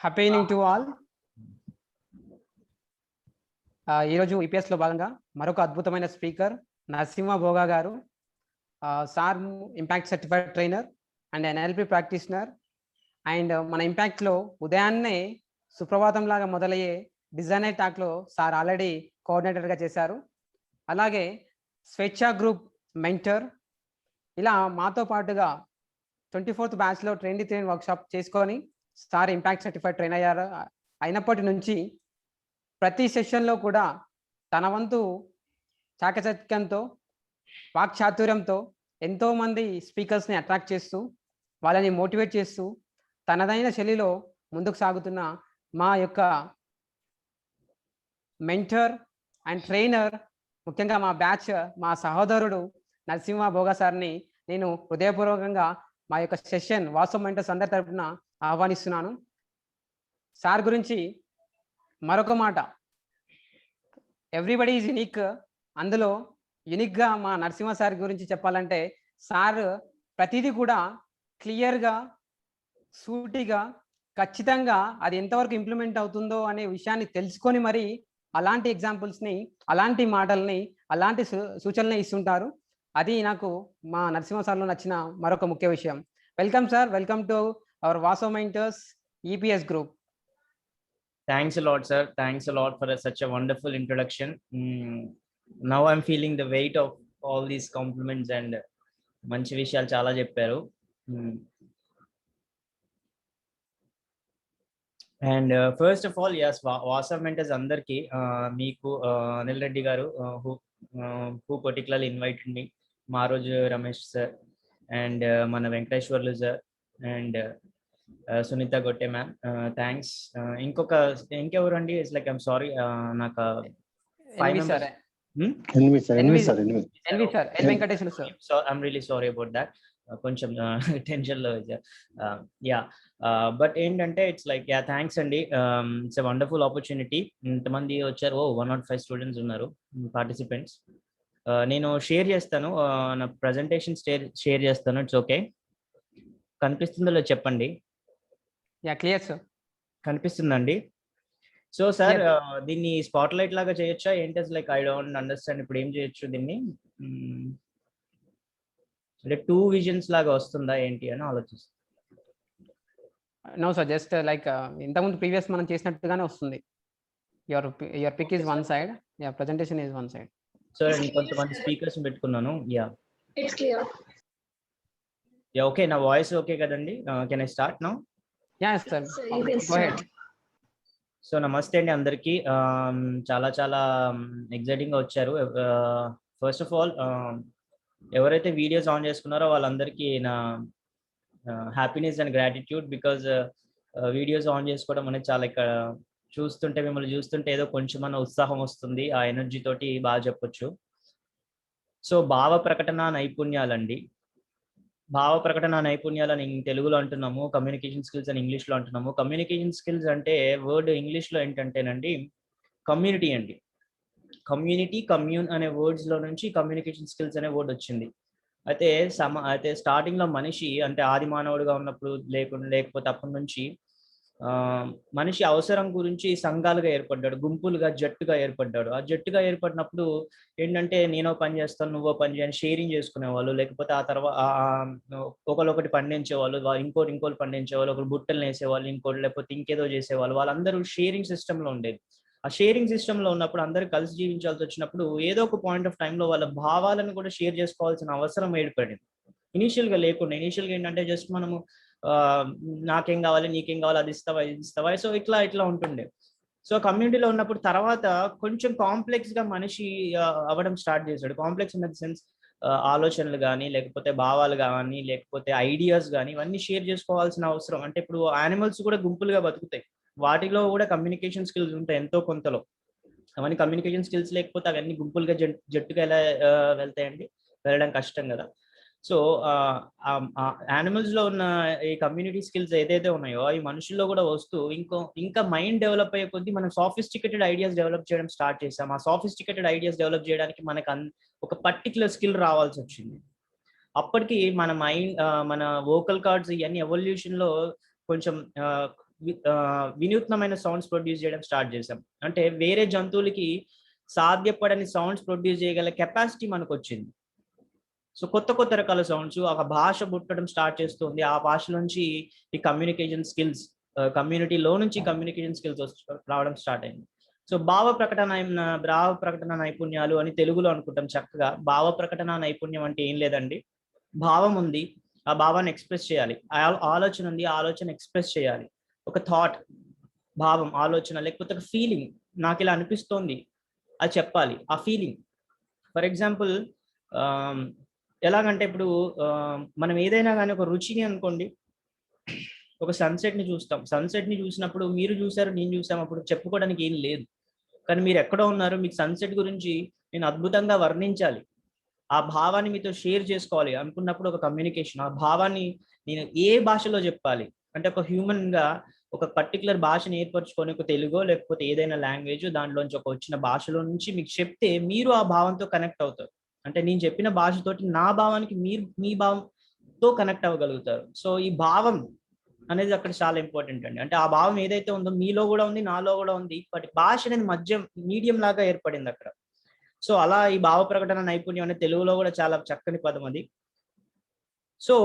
Happy evening to all. ఈరోజు ఈపీఎస్లో భాగంగా మరొక అద్భుతమైన స్పీకర్ నరసింహ భోగా గారు. Sir impact certified trainer and NLP practitioner. And మన ఇంపాక్ట్లో ఉదయాన్నే సుప్రభాతం లాగా మొదలయ్యే డిజైనర్ టాక్లో సార్ ఆల్రెడీ కోఆర్డినేటర్గా చేశారు. అలాగే స్వేచ్ఛ గ్రూప్ మెంటర్. ఇలా మాతో పాటుగా 24th బ్యాచ్లో ట్రైన్ వర్క్షాప్ చేసుకొని సార్ ఇంపాక్ట్ సర్టిఫైడ్ ట్రైన్ అయ్యారు. అయినప్పటి నుంచి ప్రతి సెషన్లో కూడా తన వంతు చాకచక్యంతో వాక్చాతుర్యంతో ఎంతోమంది స్పీకర్స్ని అట్రాక్ట్ చేస్తూ వాళ్ళని మోటివేట్ చేస్తూ తనదైన శైలిలో ముందుకు సాగుతున్న మా యొక్క మెంటర్ అండ్ ట్రైనర్, ముఖ్యంగా మా బ్యాచ్ మా సహోదరుడు నరసింహ భోగా సార్ని నేను హృదయపూర్వకంగా మా యొక్క సెషన్ వాట్సాప్ మెంటర్స్ అందరి తరపున ఆహ్వానిస్తున్నాను. సార్ గురించి మరొక మాట, ఎవ్రీబడి ఈజ్ యునిక్. అందులో యునిక్గా మా నరసింహ సార్ గురించి చెప్పాలంటే సార్ ప్రతిదీ కూడా క్లియర్గా సూటిగా ఖచ్చితంగా అది ఎంతవరకు ఇంప్లిమెంట్ అవుతుందో అనే విషయాన్ని తెలుసుకొని మరి అలాంటి ఎగ్జాంపుల్స్ని, అలాంటి మాటల్ని, అలాంటి సూచనలు ఇస్తుంటారు. అది నాకు మా నరసింహ సార్లో నచ్చిన మరొక ముఖ్య విషయం. Welcome sir, welcome to our WhatsApp mentors EPS group. Thanks a lot, sir. Thanks a lot for such a wonderful introduction. Now I'm feeling the weight of all these compliments and manchi vishayalu chaala chepparu. And first of all, yes, WhatsApp mentors andarki meeku Anil Reddy garu who particularly invited me, Maroju Ramesh sir and mana Venkateshwarlu sir and Sunita Gotte ma'am, thanks. Inkevarandi is like, I'm sorry, naka 5 members. NV sir, Venkateshwarlu sir. So I'm really sorry about that. Koncham tension lo yeah, but endante it's like, yeah, thanks andi. It's a wonderful opportunity. Intamandi vacharu, 105 students unnaru participants. నేను share చేస్తాను, నా presentation share చేస్తాను. It's okay. కనిపిస్తుందో చెప్పండి. Yeah, clear sir. కనిపిస్తుందండి. So sir, దీన్ని spot light లాగా చేయొచ్చా ఏంటి? Like I don't understand. ఇప్పుడు ఏం చేయొచ్చు దీన్ని? అంటే 2 విజన్స్ లాగా వస్తుందా ఏంటి అని ఆలోచిస్తాను. నో సార్, జస్ట్ లైక్ ఇంతకుముందు ప్రీవియస్ మనం చేసినట్టుగానే వస్తుంది. Your pic is one side, ya, presentation is one side. So నేను కొంతమంది స్పీకర్స్ పెట్టుకున్నాను. Ya, it's clear. Ya, okay. నా వాయిస్ ఓకే కదండి? Can I start now? Ya sir, go head. So నమస్తే అండి అందరికీ. చాలా చాలా ఎగ్జైటింగ్గా వచ్చారు. ఫస్ట్ ఆఫ్ ఆల్, ఎవరైతే వీడియోస్ ఆన్ చేసుకున్నారో వాళ్ళందరికీ నా happiness and gratitude. Because videos on చేసుకోవడం అనేది చాలా, ఇక్కడ చూస్తుంటే, మిమ్మల్ని చూస్తుంటే ఏదో కొంచెమన్నా ఉత్సాహం వస్తుంది. ఆ ఎనర్జీ తోటి బాగా చెప్పొచ్చు. సో భావ ప్రకటన నైపుణ్యాలండి. భావ ప్రకటన నైపుణ్యాలని తెలుగులో అంటున్నాము, కమ్యూనికేషన్ స్కిల్స్ అని ఇంగ్లీష్లో అంటున్నాము. కమ్యూనికేషన్ స్కిల్స్ అంటే వర్డ్ ఇంగ్లీష్లో ఏంటంటేనండి కమ్యూనిటీ అండి. కమ్యూనిటీ, కమ్యూన్ అనే వర్డ్స్లో నుంచి కమ్యూనికేషన్ స్కిల్స్ అనే వర్డ్ వచ్చింది. అయితే స్టార్టింగ్లో మనిషి అంటే ఆది మానవుడిగా ఉన్నప్పుడు లేకపోతే అప్పటి నుంచి మనిషి అవసరం గురించి సంఘాలుగా ఏర్పడ్డాడు, గుంపులుగా, జట్టుగా ఏర్పడ్డాడు. ఆ జట్టుగా ఏర్పడినప్పుడు ఏంటంటే నేనో పని చేస్తాను, నువ్వో పని చేయని షేరింగ్ చేసుకునేవాళ్ళు. లేకపోతే ఆ తర్వాత ఒకటి పండించేవాళ్ళు, ఇంకోటి పండించేవాళ్ళు, ఒకరు బుట్టలు వేసేవాళ్ళు, ఇంకోటి లేకపోతే ఇంకేదో చేసేవాళ్ళు. వాళ్ళందరూ షేరింగ్ సిస్టంలో ఉండేది. ఆ షేరింగ్ సిస్టంలో ఉన్నప్పుడు అందరూ కలిసి జీవించాల్సి వచ్చినప్పుడు ఏదో ఒక పాయింట్ ఆఫ్ టైంలో వాళ్ళ భావాలను కూడా షేర్ చేసుకోవాల్సిన అవసరం ఏర్పడింది. ఇనీషియల్గా ఏంటంటే జస్ట్ మనము నాకేం కావాలి, నీకేం కావాలి, అది ఇస్తావా, ఇది ఇస్తావా, సో ఇట్లా ఉంటుండే. సో కమ్యూనిటీలో ఉన్నప్పుడు తర్వాత కొంచెం కాంప్లెక్స్గా మనిషి అవ్వడం స్టార్ట్ చేశాడు. కాంప్లెక్స్ ఇన్ ద సెన్స్ ఆలోచనలు కానీ, లేకపోతే భావాలు కానీ, లేకపోతే ఐడియాస్ కానీ, ఇవన్నీ షేర్ చేసుకోవాల్సిన అవసరం. అంటే ఇప్పుడు యానిమల్స్ కూడా గుంపులుగా బతుకుతాయి, వాటిలో కూడా కమ్యూనికేషన్ స్కిల్స్ ఉంటాయి ఎంతో కొంతలో. అవన్నీ కమ్యూనికేషన్ స్కిల్స్ లేకపోతే అవన్నీ గుంపులుగా జట్టుగా ఎలా వెళ్తాయండి? వెళ్ళడం కష్టం కదా. సో యానిమల్స్లో ఉన్న ఈ కమ్యూనిటీ స్కిల్స్ ఏదైతే ఉన్నాయో అవి మనుషుల్లో కూడా వస్తూ ఇంకా మైండ్ డెవలప్ అయ్యే కొద్దీ మనం సాఫిస్టికేటెడ్ ఐడియాస్ డెవలప్ చేయడం స్టార్ట్ చేసాం. ఆ సాఫిస్టికేటెడ్ ఐడియాస్ డెవలప్ చేయడానికి మనకు ఒక పర్టికులర్ స్కిల్ రావాల్సి వచ్చింది. అప్పటికి మన మైండ్, మన వోకల్ కార్డ్స్ ఇవన్నీ ఎవల్యూషన్లో కొంచెం వినూత్నమైన సౌండ్స్ ప్రొడ్యూస్ చేయడం స్టార్ట్ చేసాం. అంటే వేరే జంతువులకి సాధ్యపడని సౌండ్స్ ప్రొడ్యూస్ చేయగల కెపాసిటీ మనకు వచ్చింది. సో కొత్త కొత్త రకాల సౌండ్స్, ఒక భాష పుట్టడం స్టార్ట్ చేస్తుంది. ఆ భాష నుంచి ఈ కమ్యూనికేషన్ స్కిల్స్, కమ్యూనిటీలో నుంచి కమ్యూనికేషన్ స్కిల్స్ రావడం స్టార్ట్ అయింది. సో భావ ప్రకటన నైపుణ్యాలు అని తెలుగులో అనుకుంటాం చక్కగా. భావ ప్రకటన నైపుణ్యం అంటే ఏం లేదండి, భావం ఉంది, ఆ భావాన్ని ఎక్స్ప్రెస్ చేయాలి. ఆలోచన ఉంది, ఆ ఆలోచన ఎక్స్ప్రెస్ చేయాలి. ఒక థాట్, భావం, ఆలోచన, లేకపోతే ఒక ఫీలింగ్, నాకు ఇలా అనిపిస్తోంది అది చెప్పాలి, ఆ ఫీలింగ్. ఫర్ ఎగ్జాంపుల్ ఎలాగంటే ఇప్పుడు మనం ఏదైనా కానీ ఒక రుచిని అనుకోండి, ఒక సన్సెట్ ని చూస్తాం. సన్సెట్ ని చూసినప్పుడు మీరు చూసారు, నేను చూసాం, అప్పుడు చెప్పుకోవడానికి ఏం లేదు. కానీ మీరు ఎక్కడో ఉన్నారు, మీకు సన్సెట్ గురించి నేను అద్భుతంగా వర్ణించాలి, ఆ భావాన్ని మీతో షేర్ చేసుకోవాలి అనుకున్నప్పుడు ఒక కమ్యూనికేషన్. ఆ భావాన్ని నేను ఏ భాషలో చెప్పాలి అంటే, ఒక హ్యూమన్ గా ఒక పర్టికులర్ భాషను ఏర్పరచుకొని, ఒక తెలుగో లేకపోతే ఏదైనా లాంగ్వేజ్ దాంట్లోంచి ఒక వచ్చిన భాషలో నుంచి మీకు చెప్తే మీరు ఆ భావంతో కనెక్ట్ అవుతారు. అంటే నేను చెప్పిన భాషతోటి నా భావానికి మీరు మీ భావంతో కనెక్ట్ అవ్వగలుగుతారు. సో ఈ భావం అనేది అక్కడ చాలా ఇంపార్టెంట్ అండి. అంటే ఆ భావం ఏదైతే ఉందో మీలో కూడా ఉంది, నాలో కూడా ఉంది, బట్ భాష అనేది మీడియం లాగా ఏర్పడింది అక్కడ. సో అలా ఈ భావ ప్రకటన నైపుణ్యం అనేది తెలుగులో కూడా చాలా చక్కని పదం అది. సో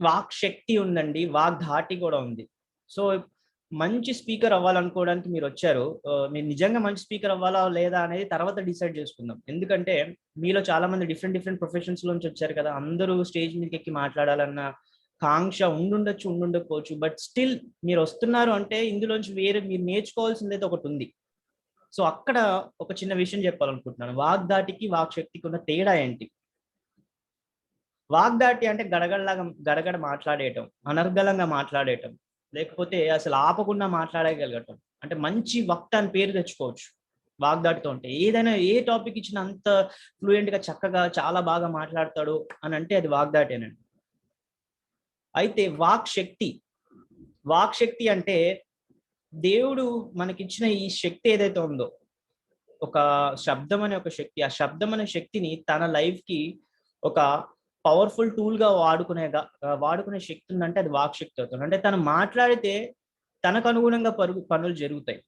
వాక్ శక్తి ఉందండి, వాక్ ధాటి కూడా ఉంది. సో మంచి స్పీకర్ అవ్వాలనుకోవడానికి మీరు వచ్చారు. మీరు నిజంగా మంచి స్పీకర్ అవ్వాలా లేదా అనేది తర్వాత డిసైడ్ చేసుకుందాం. ఎందుకంటే మీలో చాలా మంది డిఫరెంట్ ప్రొఫెషన్స్ లోంచి వచ్చారు కదా. అందరూ స్టేజ్ మీదకి ఎక్కి మాట్లాడాలన్న కాంక్ష ఉండుండకపోవచ్చు. బట్ స్టిల్ మీరు వస్తున్నారు అంటే ఇందులోంచి వేరే మీరు నేర్చుకోవాల్సింది అయితే ఒకటి ఉంది. సో అక్కడ ఒక చిన్న విషయం చెప్పాలనుకుంటున్నాను. వాగ్దాటికి వాక్ శక్తికి ఉన్న తేడా ఏంటి? వాగ్దాటి అంటే గడగడ మాట్లాడేయటం, అనర్గళంగా మాట్లాడేయటం, లేకపోతే అసలు ఆపకుండా మాట్లాడగలగటం. అంటే మంచి వక్త అని పేరు తెచ్చుకోవచ్చు వాగ్దాటితో. అంటే ఏదైనా ఏ టాపిక్ ఇచ్చినా అంత ఫ్లూయెంట్ గా చక్కగా చాలా బాగా మాట్లాడతాడు అని అంటే అది వాగ్దాటేనండి. అయితే వాక్ శక్తి అంటే దేవుడు మనకిచ్చిన ఈ శక్తి ఏదైతే ఉందో, ఒక శబ్దం అనే ఒక శక్తి, ఆ శబ్దం అనే శక్తిని తన లైఫ్ కి ఒక పవర్ఫుల్ టూల్ గా వాడుకునే శక్తి ఉందంటే అది వాక్ శక్తి అవుతుంది. అంటే తను మాట్లాడితే తనకు అనుగుణంగా పనులు జరుగుతాయి.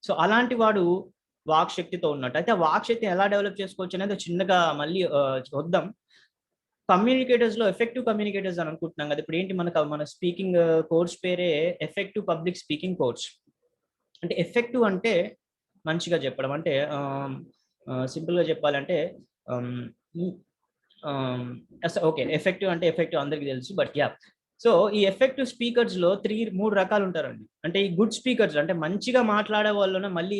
సో అలాంటి వాడు వాక్ శక్తితో ఉన్నట్టు. అయితే ఆ వాక్ శక్తిని ఎలా డెవలప్ చేసుకోవచ్చు అనేది చిన్నగా మళ్ళీ చూద్దాం. కమ్యూనికేటర్స్ లో ఎఫెక్టివ్ కమ్యూనికేటర్స్ అని అనుకుంటున్నాం కదా. ఇప్పుడు ఏంటి మన స్పీకింగ్ కోర్స్ పేరే ఎఫెక్టివ్ పబ్లిక్ స్పీకింగ్ కోర్స్. అంటే ఎఫెక్టివ్ అంటే మంచిగా చెప్పడం, అంటే సింపుల్ గా చెప్పాలంటే ఓకే, ఎఫెక్టివ్ అంటే ఎఫెక్టివ్ అందరికి తెలుసు, బట్ యా. సో ఈ ఎఫెక్టివ్ స్పీకర్స్ లో మూడు రకాలు ఉంటారండి. అంటే ఈ గుడ్ స్పీకర్స్ అంటే మంచిగా మాట్లాడే వాళ్ళలోనే మళ్ళీ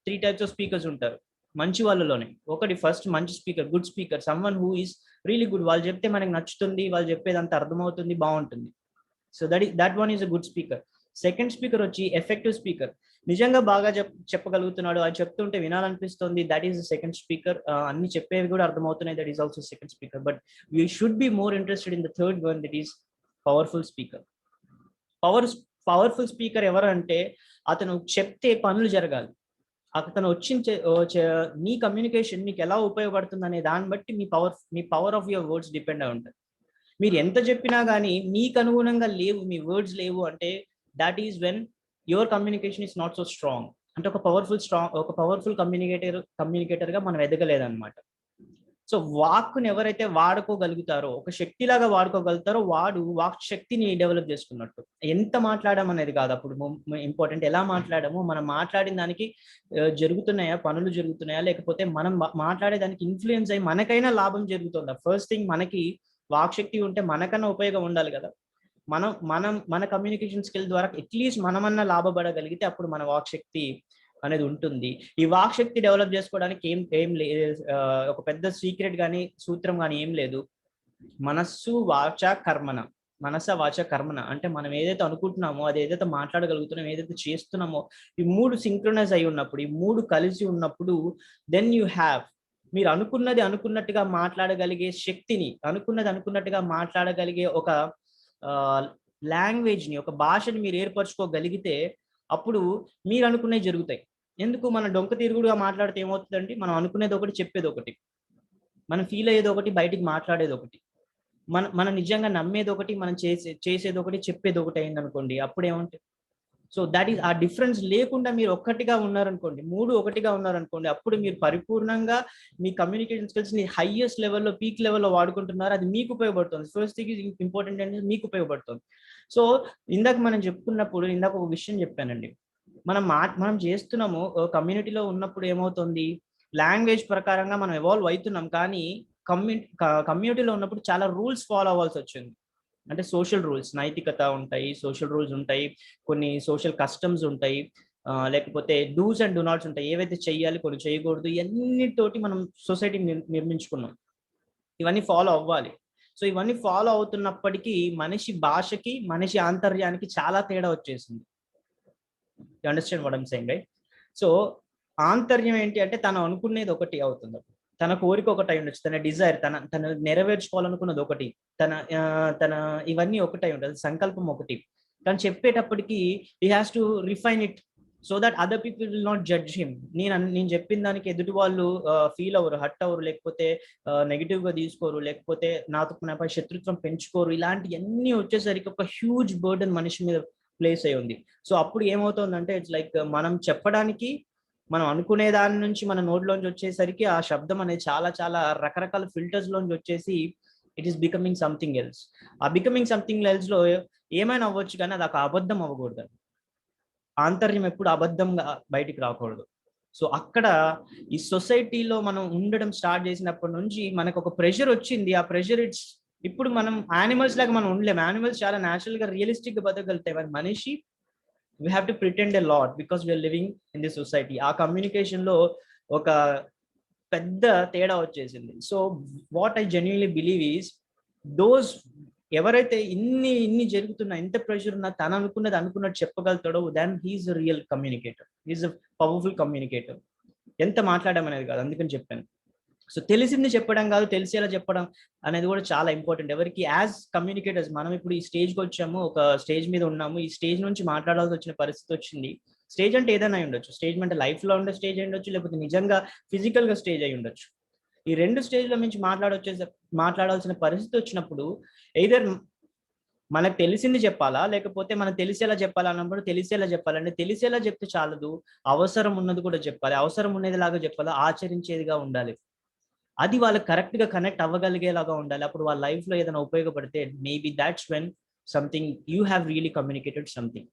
త్రీ టైప్స్ ఆఫ్ స్పీకర్స్ ఉంటారు మంచి వాళ్ళలోనే. ఒకటి ఫస్ట్ మంచి speaker, good speaker, someone who is really good. వాళ్ళు చెప్తే మనకి నచ్చుతుంది, వాళ్ళు చెప్పేది అంత అర్థమవుతుంది, బాగుంటుంది. So that one is a good speaker. Second speaker వచ్చి ఎఫెక్టివ్ స్పీకర్. నిజంగా బాగా చెప్పగలుగుతున్నాడు, అది చెప్తుంటే వినాలనిపిస్తుంది, that is the second speaker. అన్ని చెప్పేవి కూడా అర్థమవుతున్నాయి, that is also second speaker. But we should be more interested in the third one, that is powerful speaker. Powerful speaker ఎవరు అంటే అతను చెప్తే పనులు జరగాలి. అతను మీ కమ్యూనికేషన్ మీకు ఎలా ఉపయోగపడుతుంది అనే దాన్ని బట్టి మీ power of your words depend అయి ఉంటుంది. మీరు ఎంత చెప్పినా కానీ మీకు అనుగుణంగా లేవు, మీ వర్డ్స్ లేవు అంటే that is when your communication is not so strong. అంటే ఒక పవర్ఫుల్ కమ్యూనికేటర్ గా మనం ఎదగలేదన్నమాట. సో వాక్ని ఎవరైతే వాడుకోగలుగుతారో, ఒక శక్తిలాగా వాడుకోగలుగుతారో వాడు వాక్ శక్తిని డెవలప్ చేసుకున్నట్టు. ఎంత మాట్లాడడం అనేది కాదు అప్పుడు ఇంపార్టెంట్, ఎలా మాట్లాడము, మనం మాట్లాడిన దానికి పనులు జరుగుతున్నాయా, లేకపోతే మనం మాట్లాడే దానికి ఇన్ఫ్లుయెన్స్ అయ్యి మనకైనా లాభం జరుగుతుందా. ఫస్ట్ థింగ్, మనకి వాక్ శక్తి ఉంటే మనకన్నా ఉపయోగం ఉండాలి కదా. మన కమ్యూనికేషన్ స్కిల్ ద్వారా అట్లీస్ట్ మనమన్నా లాభపడగలిగితే అప్పుడు మన వాక్ శక్తి అనేది ఉంటుంది. ఈ వాక్ శక్తి డెవలప్ చేసుకోవడానికి ఏం లేదు, ఒక పెద్ద సీక్రెట్ కానీ సూత్రం కానీ ఏం లేదు. మనస్సు వాచ కర్మన అంటే మనం ఏదైతే అనుకుంటున్నామో, అది ఏదైతే మాట్లాడగలుగుతున్నామో, ఏదైతే చేస్తున్నామో, ఈ మూడు సింక్రనైజ్ అయి ఉన్నప్పుడు, ఈ మూడు కలిసి ఉన్నప్పుడు దెన్ యూ హ్యావ్, మీరు అనుకున్నట్టుగా మాట్లాడగలిగే శక్తిని, అనుకున్నట్టుగా మాట్లాడగలిగే ఒక లాంగ్వేజ్ ని, ఒక భాషని మీరు ఏర్పరచుకోగలిగితే అప్పుడు మీరు అనుకునేవి జరుగుతాయి. ఎందుకు, మన డొంక తిరుగుడుగా మాట్లాడితే ఏమవుతుందండి, మనం అనుకునేది ఒకటి, చెప్పేది ఒకటి, మనం ఫీల్ అయ్యేది ఒకటి, బయటికి మాట్లాడేది ఒకటి. మనం నిజంగా నమ్మేది ఒకటి, మనం చేసేది ఒకటి, చెప్పేది ఒకటి అయింది అనుకోండి, అప్పుడు ఏమంటుంది? సో దట్ ఈస్ ఆ డిఫరెన్స్ లేకుండా మీరు ఒక్కటిగా ఉన్నారనుకోండి, 3 ఒకటిగా ఉన్నారనుకోండి, అప్పుడు మీరు పరిపూర్ణంగా మీ కమ్యూనికేషన్ స్కిల్స్ ని హైయెస్ట్ లెవెల్లో, పీక్ లెవెల్లో వాడుకుంటున్నారు. అది మీకు ఉపయోగపడుతుంది. ఫస్ట్ థింగ్ ఈజ్ ఇంపార్టెంట్ అనేది మీకు ఉపయోగపడుతుంది. సో ఇందాక మనం చెప్పుకున్నప్పుడు ఇందాక ఒక విషయం చెప్పానండి. మనం చేస్తున్నాము కమ్యూనిటీలో ఉన్నప్పుడు ఏమవుతుంది, లాంగ్వేజ్ ప్రకారంగా మనం ఎవాల్వ్ అవుతున్నాం, కానీ కమ్యూనిటీలో ఉన్నప్పుడు చాలా రూల్స్ ఫాలో అవ్వాల్సి వచ్చింది. అంటే సోషల్ రూల్స్, నైతికత ఉంటాయి, సోషల్ రూల్స్ ఉంటాయి, కొన్ని సోషల్ కస్టమ్స్ ఉంటాయి, లేకపోతే డూస్ అండ్ డూ నాట్స్ ఉంటాయి. ఏవైతే చెయ్యాలి, కొన్ని చేయకూడదు, ఇవన్నితోటి మనం సొసైటీ నిర్మించుకున్నాం. ఇవన్నీ ఫాలో అవ్వాలి. సో ఇవన్నీ ఫాలో అవుతున్నప్పటికీ మనిషి భాషకి, మనిషి ఆంతర్యానికి చాలా తేడా వచ్చేసింది. You understand what I'm saying, right? So ఆంతర్యం ఏంటి అంటే తను అనుకునేది ఒకటి అవుతుంది. తన కోరిక ఒకటి అయి ఉండొచ్చు, తన డిజైర్, తన నెరవేర్చుకోవాలనుకున్నది ఒకటి, తన ఇవన్నీ ఒకటై ఉండదు, సంకల్పం ఒకటి. తను చెప్పేటప్పటికి he has to refine it so that other people will not judge him. నేను చెప్పిన దానికి ఎదుటి వాళ్ళు ఫీల్ అవ్వరు, హట్ అవ్వరు, లేకపోతే నెగిటివ్ గా తీసుకోరు, లేకపోతే నాపై శత్రుత్వం పెంచుకోరు. ఇలాంటివన్నీ వచ్చేసరికి ఒక హ్యూజ్ బర్డెన్ మనిషి మీద ప్లేస్ అయి ఉంది. సో అప్పుడు ఏమవుతుందంటే ఇట్స్ లైక్ మనం చెప్పడానికి, మనం అనుకునే దాని నుంచి మన నోట్లోంచి వచ్చేసరికి ఆ శబ్దం అనేది చాలా చాలా రకరకాల ఫిల్టర్స్ లోంచి వచ్చేసి it is becoming something else. ఆ బికమింగ్ సంథింగ్ ఎల్స్ లో ఏమైనా అవ్వచ్చు, కానీ అది ఒక అబద్ధం అవ్వకూడదు. ఆంతర్యం ఎప్పుడు అబద్ధంగా బయటికి రాకూడదు. సో అక్కడ ఈ సొసైటీలో మనం ఉండడం స్టార్ట్ చేసినప్పటి నుంచి మనకు ఒక ప్రెషర్ వచ్చింది. ఆ ప్రెషర్ ఇప్పుడు మనం యానిమల్స్ లాగా మనం ఉండలేము. యానిమల్స్ చాలా న్యాచురల్ గా రియలిస్టిక్ గా బతకగలుగుతాయి. మరి మనిషి we have to pretend a lot because we are living in this society. ఆ కమ్యూనికేషన్ లో ఒక పెద్ద తేడా వచ్చేసింది. So what I genuinely believe is those ఎవరైతే ఇన్ని జరుగుతున్నా, ఎంత ప్రెషర్ ఉన్నా తను అనుకున్నది అనుకున్నట్టు చెప్పగలుగుతాడో then he's a real communicator, he's a powerful communicator. ఎంత మాట్లాడమనేది కాదు, అందుకని చెప్పాను. సో తెలిసింది చెప్పడం కాదు, తెలిసేలా చెప్పడం అనేది కూడా చాలా ఇంపార్టెంట్. ఎవరికి యాజ్ కమ్యూనికేటర్స్ మనం ఇప్పుడు ఈ స్టేజ్కి వచ్చాము, ఒక స్టేజ్ మీద ఉన్నాము, ఈ స్టేజ్ నుంచి మాట్లాడాల్సి వచ్చిన పరిస్థితి వచ్చింది. స్టేజ్ అంటే ఏదైనా అయి ఉండొచ్చు, స్టేజ్ అంటే లైఫ్ లో ఉండే స్టేజ్ అయి ఉండొచ్చు, లేకపోతే నిజంగా ఫిజికల్ గా స్టేజ్ అయి ఉండొచ్చు. ఈ 2 స్టేజ్ల నుంచి మాట్లాడాల్సిన పరిస్థితి వచ్చినప్పుడు ఎయిదర్ మనకు తెలిసింది చెప్పాలా, లేకపోతే మనకు తెలిసేలా చెప్పాలా అన్నప్పుడు తెలిసేలా చెప్పాలంటే తెలిసేలా చెప్తే చాలదు, అవసరం ఉన్నది కూడా చెప్పాలి, అవసరం ఉన్నది లాగా చెప్పాలి, ఆచరించేదిగా ఉండాలి. అది వాళ్ళకి కరెక్ట్ గా కనెక్ట్ అవ్వగలిగేలాగా ఉండాలి. అప్పుడు వాళ్ళ లైఫ్ లో ఏదైనా ఉపయోగపడితే maybe that's when something you have really communicated something.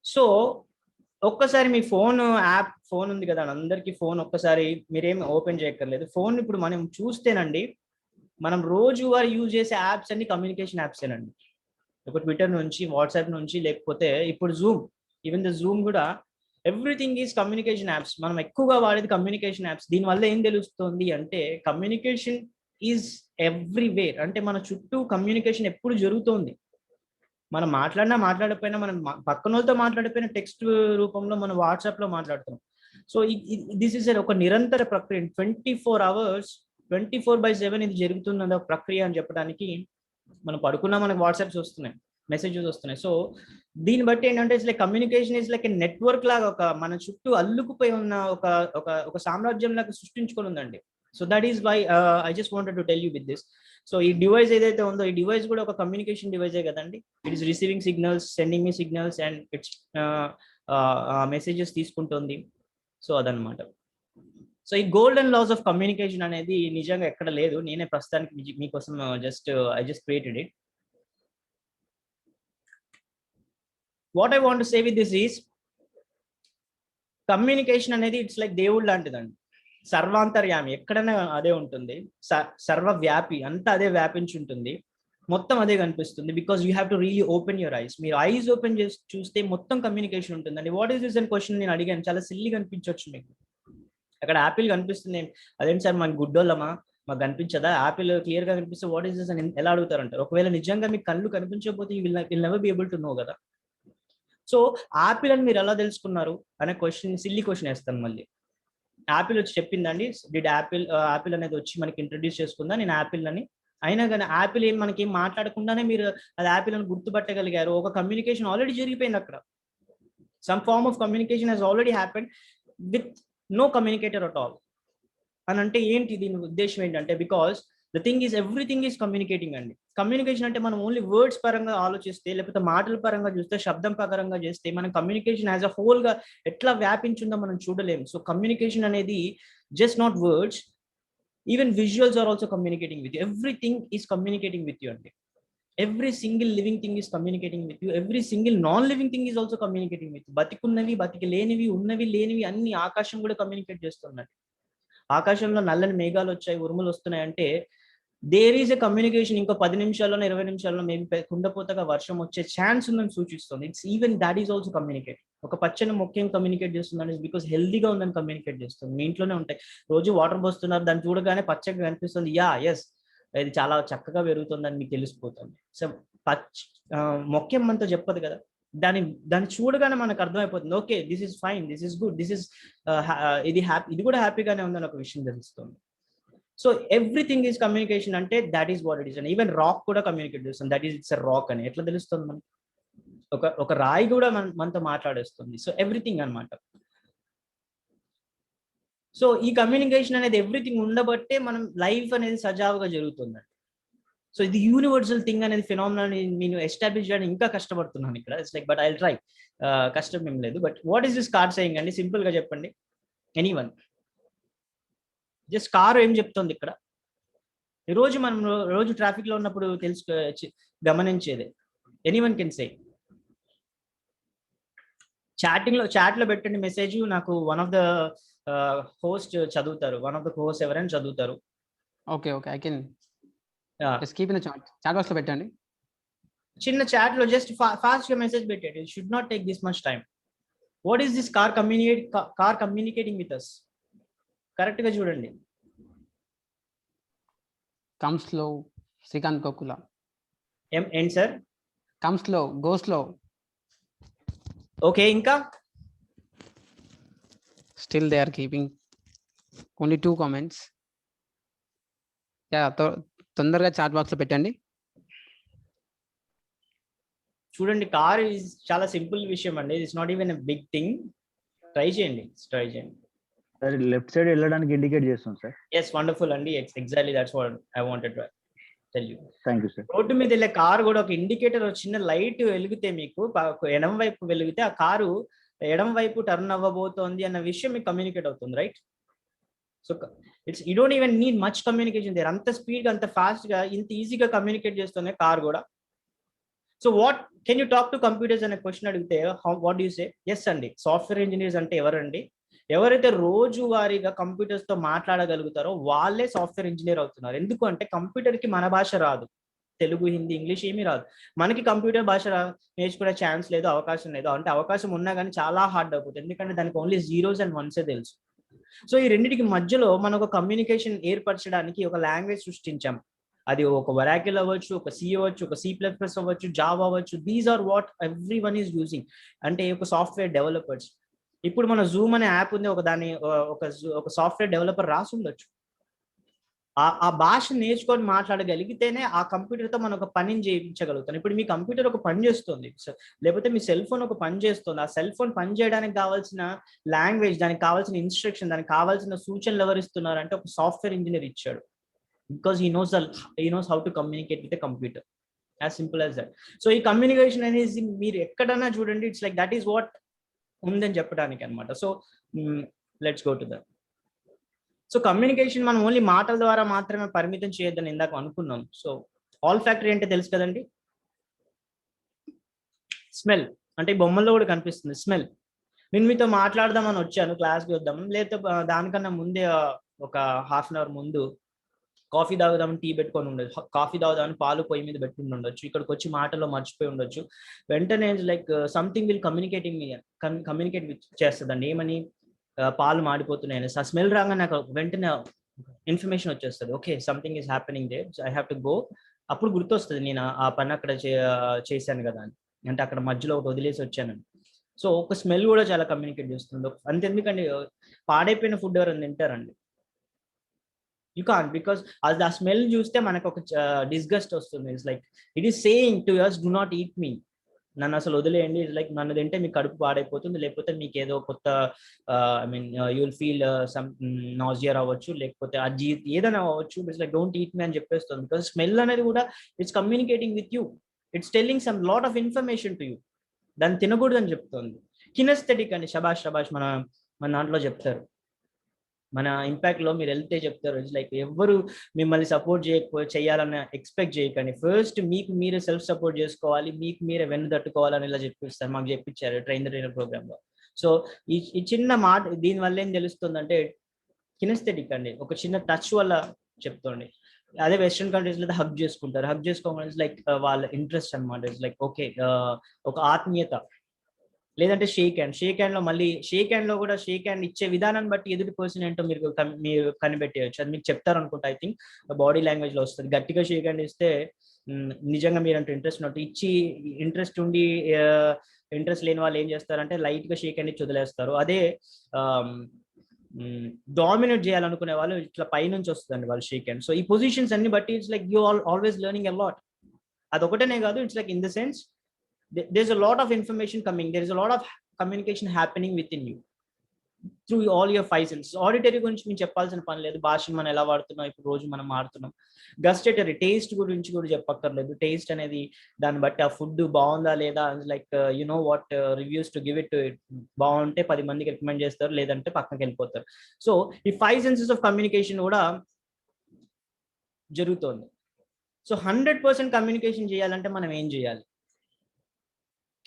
So ఒక్కసారి మీ ఫోన్ ఉంది కదా, అందరికి ఫోన్ ఒక్కసారి మీరేం ఓపెన్ చేయక్కర్లేదు. ఫోన్ ఇప్పుడు మనం చూస్తేనండి, మనం రోజువారీ యూజ్ చేసే యాప్స్ అన్ని కమ్యూనికేషన్ యాప్సేనండి. ఒక ట్విట్టర్ నుంచి, వాట్సాప్ నుంచి, లేకపోతే ఇప్పుడు జూమ్, ఈవెన్ ద జూమ్ కూడా ఎవ్రీథింగ్ ఈజ్ కమ్యూనికేషన్ యాప్స్. మనం ఎక్కువగా వాడేది కమ్యూనికేషన్ యాప్స్. దీనివల్ల ఏం తెలుస్తుంది అంటే కమ్యూనికేషన్ ఈజ్ ఎవ్రీవేర్. అంటే మన చుట్టూ కమ్యూనికేషన్ ఎప్పుడు జరుగుతోంది. మనం మాట్లాడకపోయినా, మనం పక్కన వాళ్ళతో మాట్లాడకపోయినా టెక్స్ట్ రూపంలో మనం వాట్సాప్ లో మాట్లాడుతున్నాం. సో దిస్ ఇస్ ఒక నిరంతర ప్రక్రియ. 24 hours 24/7 ఇది జరుగుతున్న ప్రక్రియ అని చెప్పడానికి, మనం పడుకున్నా మనకు వాట్సాప్స్ వస్తున్నాయి, మెసేజెస్ వస్తున్నాయి. సో దీన్ని బట్టి ఏంటంటే it's like communication is like network లాగా ఒక మన చుట్టూ అల్లుకుపోయి ఉన్న ఒక సామ్రాజ్యం లాగా సృష్టించుకొని ఉందండి. So that is why I just wanted to tell you with this. So ఈ డివైస్ ఏదైతే ఉందో, ఈ డివైస్ కూడా ఒక కమ్యూనికేషన్ డివైజే కదండి. It is receiving signals, sending me signals, and it's messages తీసుకుంటుంది. సో అదనమాట. సో ఈ గోల్డెన్ లాస్ ఆఫ్ కమ్యూనికేషన్ అనేది నిజంగా ఎక్కడ లేదు. నేనే ప్రస్తుతానికి మీకోసం I just created it. What I want to say with this is communication అనేది ఇట్స్ లైక్ దేవుడు లాంటిదండి. సర్వాంతర్యామి, ఎక్కడైనా అదే ఉంటుంది. సర్వవ్యాపి, అంతా అదే వ్యాపించి ఉంటుంది, మొత్తం అదే కనిపిస్తుంది. Because you have to really open your eyes. మీరు ఐస్ ఓపెన్ చేసి చూస్తే మొత్తం కమ్యూనికేషన్ ఉంటుందండి. వాట్ ఈస్ దిస్ అని క్వశ్చన్ నేను అడిగాను, చాలా సిల్లీ కనిపించవచ్చు మీకు. అక్కడ యాపిల్ కనిపిస్తుంది, అదేంటి సార్ మాకు గుడ్డోళ్ళమా, మాకు కనిపించదా? యాపిల్ క్లియర్ గా కనిపిస్తే వాట్ ఈస్ దిస్ అని ఎలా అడుగుతారంటారు. ఒకవేళ నిజంగా మీకు కళ్ళు కనిపించకపోతే you will never be able to know కదా. సో యాపిల్ అని మీరు ఎలా తెలుసుకున్నారు అనే క్వశ్చన్, సిల్లీ క్వశ్చన్ వేస్తాను మళ్ళీ. యాపిల్ వచ్చి చెప్పిందండి, యాపిల్ అనేది వచ్చి మనకి ఇంట్రడ్యూస్ చేసుకుందా నేను యాపిల్ అని. అయినా కానీ యాపిల్ మనకి ఏం మాట్లాడకుండానే మీరు అది యాపిల్ అని గుర్తుపట్టగలిగారు. ఒక కమ్యూనికేషన్ ఆల్రెడీ జరిగిపోయింది అక్కడ. Some form of communication has already happened with no communicator at all. అని అంటే ఏంటి, దీని ఉద్దేశం ఏంటంటే because the thing is everything is communicating అండి. కమ్యూనికేషన్ అంటే మనం ఓన్లీ వర్డ్స్ పరంగా ఆలోచిస్తే, లేకపోతే మాటల పరంగా చూస్తే, శబ్దం పరంగా చేస్తే మనం కమ్యూనికేషన్ యాజ్ అ హోల్ గా ఎట్లా వ్యాపించిందో మనం చూడలేము. సో కమ్యూనికేషన్ అనేది just not words, even visuals are also communicating with you. Everything is communicating with you అండి. Every single living thing is communicating with you. Every single non living thing is also communicating with you. బతికున్నవి, బతికి లేనివి, ఉన్నవి లేనివి అన్ని, ఆకాశం కూడా communicate చేస్తున్నట్టు. ఆకాశంలో నల్లని మేఘాలు వచ్చాయి, ఉరుములు వస్తున్నాయి అంటే దేర్ ఈజ్ ఎ కమ్యూనికేషన్. ఇంకో 10 నిమిషాల్లోనే 20 నిమిషాల్లో మేబీ కుండపోతగా వర్షం వచ్చే ఛాన్స్ ఉందని సూచిస్తుంది. It's even that is also communicate. ఒక పచ్చని మొక్క ఏం కమ్యూనికేట్ చేస్తుందని బికాస్ హెల్దీగా ఉందని కమ్యూనికేట్ చేస్తుంది. మీ ఇంట్లోనే ఉంటాయి, రోజు వాటర్ పోస్తున్నారు, దాన్ని చూడగానే పచ్చగా కనిపిస్తుంది, ఎస్ ఇది చాలా చక్కగా పెరుగుతుందని మీకు తెలిసిపోతుంది. సో మొక్క ఏమంతా చెప్పదు కదా, దాన్ని చూడగానే మనకు అర్థమైపోతుంది, okay this is fine, this is good, this is ఇది హ్యాపీ, ఇది కూడా హ్యాపీగానే ఉందని ఒక విషయం తెలుస్తుంది. సో ఎవ్రీథింగ్ ఈజ్ కమ్యూనికేషన్ అంటే that is what it is. And even rock కూడా కమ్యూనికేట్ చేస్తుంది, that is it's a rock అని ఎట్లా తెలుస్తుంది మనకి? ఒక రాయి కూడా మనతో మాట్లాడేస్తుంది. సో ఎవ్రీథింగ్ అనమాట. సో ఈ కమ్యూనికేషన్ అనేది ఎవ్రీథింగ్ ఉండబట్టే మనం లైఫ్ అనేది సజావుగా జరుగుతుందండి. సో ఇది యూనివర్సల్ థింగ్ అనేది ఫినామినా నేను ఎస్టాబ్లిష్ చేయడానికి ఇంకా కష్టపడుతున్నాను ఇక్కడ. It's like but I will try. కష్టం ఏం లేదు. But what is this car saying అండి? సింపుల్ గా చెప్పండి ఎనీవన్. జస్ట్ కారు ఏం చెప్తుంది ఇక్కడ? ఈరోజు మనం రోజు ట్రాఫిక్ లో ఉన్నప్పుడు గమనించేదే. Anyone can say. చాట్ లో పెట్టండి మెసేజ్, నాకు వన్ ఆఫ్ ద హోస్ట్ చదువుతారు, వన్ ఆఫ్ ద హోస్ట్ ఎవరైనా చదువుతారు. Okay I can keep in the chat box లో పెట్టండి. చిన్న చాట్ లో జస్ట్ ఫాస్ట్ గా మెసేజ్ పెట్టండి. It should not take this much time. What is this car communicating with us? Correct గా చూడండి. కమ్స్ లో శ్రీకాంత్ కోకుల. ఏంటి సార్? కమ్స్ లో, గోస్ లో. ఓకే, ఇంకా still they are keeping only 2 comments. తొందరగా చాట్ బాక్స్ లో పెట్టండి. చూడండి, కార్ చాలా సింపుల్ విషయం అండి. It's not even a big thing. Try చేయండి. సార్ లెఫ్ట్ సైడ్ వెళ్ళడానికి ఇండికేట్ చేస్తాం సార్. ఎస్, వండర్ఫుల్ అండి. Exactly that's what I wanted to tell you. Thank you sir. Road మీద వెళ్ళే కారు కూడా ఒక ఇండికేటర్, చిన్న లైట్ వెలిగితే మీకు ఎడమ వైపు వెలిగితే ఆ కారు ఎడమ వైపు టర్న్ అవ్వబోతోంది అన్న విషయం మీకు కమ్యూనికేట్ అవుతుంది, right? So it's you don't even need much communication there. అంత స్పీడ్ గా, అంత ఫాస్ట్ గా, ఇంత ఈజీగా కమ్యూనికేట్ చేస్తుంది కార్ కూడా. So what can you talk to computers అనే క్వశ్చన్ అడిగితే what do you say? Yes అండి, సాఫ్ట్వేర్ ఇంజనీర్స్ అంటే ఎవరండి? ఎవరైతే రోజువారీగా కంప్యూటర్స్ తో మాట్లాడగలుగుతారో వాళ్ళే సాఫ్ట్వేర్ ఇంజనీర్ అవుతున్నారు. ఎందుకు అంటే కంప్యూటర్ కి మన భాష రాదు, తెలుగు, హిందీ, ఇంగ్లీష్ ఏమీ రాదు. మనకి కంప్యూటర్ భాష నేర్చుకునే ఛాన్స్ లేదు, అవకాశం లేదు. అంటే అవకాశం ఉన్నా కానీ చాలా హార్డ్ అవుతుంది, ఎందుకంటే దానికి ఓన్లీ 0s and 1s తెలుసు. సో ఈ రెండింటికి మధ్యలో మనం ఒక కమ్యూనికేషన్ ఏర్పరచడానికి ఒక లాంగ్వేజ్ సృష్టించాం. అది ఒక వరాకిల్ అవ్వచ్చు, ఒక సి అవ్వచ్చు, ఒక C++ అవ్వచ్చు, జావా అవ్వచ్చు. These are what everyone is using. అంటే ఒక సాఫ్ట్వేర్ డెవలపర్స్. ఇప్పుడు మన జూమ్ అనే యాప్ ఉంది, ఒక సాఫ్ట్వేర్ డెవలపర్ రాసి ఉండొచ్చు. ఆ భాష నేర్చుకొని మాట్లాడగలిగితేనే ఆ కంప్యూటర్ తో మనం ఒక పనిని చేయించగలుగుతాం. ఇప్పుడు మీ కంప్యూటర్ ఒక పని చేస్తుంది, లేకపోతే మీ సెల్ ఫోన్ ఒక పని చేస్తుంది. ఆ సెల్ ఫోన్ పని చేయడానికి కావాల్సిన లాంగ్వేజ్, దానికి కావాల్సిన ఇన్స్ట్రక్షన్, దానికి కావాల్సిన సూచనలు ఎవరు ఇస్తున్నారంటే ఒక సాఫ్ట్వేర్ ఇంజనీర్ ఇచ్చాడు. Because he knows how to communicate with a computer. As simple as that. So ఈ కమ్యూనికేషన్ అనేది మీరు ఎక్కడన్నా చూడండి, it's like that is what ఉందని చెప్పడానికి అనమాట. So let's go to that. So communication మనం ఓన్లీ మాటల ద్వారా మాత్రమే పరిమితం చేయొద్దని ఇందాక అనుకున్నాం. సో ఆల్ ఫ్యాక్టరీ అంటే తెలుసు కదండి, స్మెల్. అంటే బొమ్మల్లో కూడా కనిపిస్తుంది స్మెల్. నేను మీతో మాట్లాడదామని వచ్చాను, క్లాస్కి వద్దాం, లేకపోతే దానికన్నా ముందే ఒక హాఫ్ అన్ అవర్ ముందు కాఫీ తాగుదామని టీ పెట్టుకొని ఉండొచ్చు, కాఫీ తాగుదామని పాలు పొయ్యి మీద పెట్టుకుని ఉండొచ్చు, ఇక్కడికి వచ్చి మాటలో మర్చిపోయి ఉండొచ్చు. వెంటనే లైక్ సంథింగ్ విల్ కమ్యూనికేట్ చేస్తుందండి. ఏమని? పాలు మాడిపోతున్నాయని. ఆ స్మెల్ రాగానే నాకు వెంటనే ఇన్ఫర్మేషన్ వచ్చేస్తుంది, okay something is happening there, I have to go. అప్పుడు గుర్తొస్తుంది నేను ఆ పని అక్కడ చేశాను కదా అని, అంటే అక్కడ మధ్యలో ఒకటి వదిలేసి వచ్చానని. సో ఒక స్మెల్ కూడా చాలా కమ్యూనికేట్ చేస్తుంది. అంతెందుకండి, పాడైపోయిన ఫుడ్ ఎవరైనా తింటారండి? యూ కాంట్, బికాస్ అది ఆ స్మెల్ చూస్తే మనకు ఒక డిస్గస్ట్ వస్తుంది. It's like it is saying to us, do not eat me. నన్ను అసలు వదిలేయండి, లైక్ నన్ను తింటే మీకు కడుపు పాడైపోతుంది, లేకపోతే మీకు ఏదో కొత్త I mean you will feel some nausea అవ్వచ్చు, లేకపోతే అది ఏదైనా అవ్వచ్చు, it's like don't eat me అని చెప్పేస్తుంది. బికాస్ స్మెల్ అనేది కూడా it's communicating with you, it's telling some lot of information to you. దాన్ని తినకూడదు అని చెప్తుంది. కినెస్థెటిక్ అండి, శబాష్ శబాష్, మన దాంట్లో చెప్తారు, మన ఇంపాక్ట్ లో మీరు వెళ్తే చెప్తారు. లైక్ ఎవరు మిమ్మల్ని సపోర్ట్ చేయాలని ఎక్స్పెక్ట్ చేయకండి, ఫస్ట్ మీకు మీరే సెల్ఫ్ సపోర్ట్ చేసుకోవాలి, మీకు మీరే వెన్ను తట్టుకోవాలని ఇలా చెప్పిస్తారు, మాకు చెప్పించారు ట్రైనర్ ప్రోగ్రామ్ లో. సో ఈ చిన్న మాట దీని వల్ల ఏం తెలుస్తుందంటే కినెస్థెటిక్ అండి, ఒక చిన్న టచ్ వల్ల చెప్తుంది. అదే వెస్ట్రన్ కంట్రీస్ లో హగ్ చేసుకుంటారు, హగ్ చేసుకోవాలి లైక్ వాళ్ళ ఇంట్రెస్ట్ అనమాట, ఇట్స్ లైక్ ఓకే ఒక ఆత్మీయత. లేదంటే షేక్ హ్యాండ్ లో మళ్ళీ షేక్ హ్యాండ్ లో కూడా షేక్ హ్యాండ్ ఇచ్చే విధానాన్ని బట్టి ఎదుటి పర్సన్ ఏంటో మీరు కనిపెట్టేయచ్చు. అది మీకు చెప్తారు అనుకుంటా, ఐ థింక్ బాడీ లాంగ్వేజ్ లో వస్తుంది. గట్టిగా షేక్ హ్యాండ్ ఇస్తే నిజంగా మీరు అంటే ఇంట్రెస్ట్ ఉన్నట్టు, ఇచ్చి ఇంట్రెస్ట్ ఉండి ఇంట్రెస్ట్ లేని వాళ్ళు ఏం చేస్తారంటే లైట్ గా షేక్ హ్యాండ్ ఇచ్చి వదిలేస్తారు. అదే డామినేట్ చేయాలనుకునే వాళ్ళు ఇట్లా పైనుంచి వస్తుందండి వాళ్ళు షేక్ హ్యాండ్. సో ఈ పొజిషన్స్ అన్ని బట్టి it's like you always learning a lot. అదొకటేనే కాదు, it's like in the sense there's a lot of information coming, there is a lot of communication happening within you through all your five senses. Auditory గురించి నేను చెప్పాల్సిన పని లేదు, భాషను మనం ఎలా వాడుతున్నాం ఇప్పుడు రోజు మనం మాడుతున్నాం. గస్టేటరీ టేస్ట్ గురించి కూడా చెప్పక్కర్లేదు, టేస్ట్ అనేది దాన్ని బట్టి ఆ ఫుడ్ బాగుందా లేదా, like you know what reviews to give it, బాగుంటే 10 మందికి రికమెండ్ చేస్తారు, లేదంటే పక్కకి వెళ్ళిపోతారు. సో ఈ 5 సెన్సెస్ ఆఫ్ కమ్యూనికేషన్ కూడా జరుగుతోంది. సో 100% కమ్యూనికేషన్ చేయాలంటే మనం ఏం చేయాలి?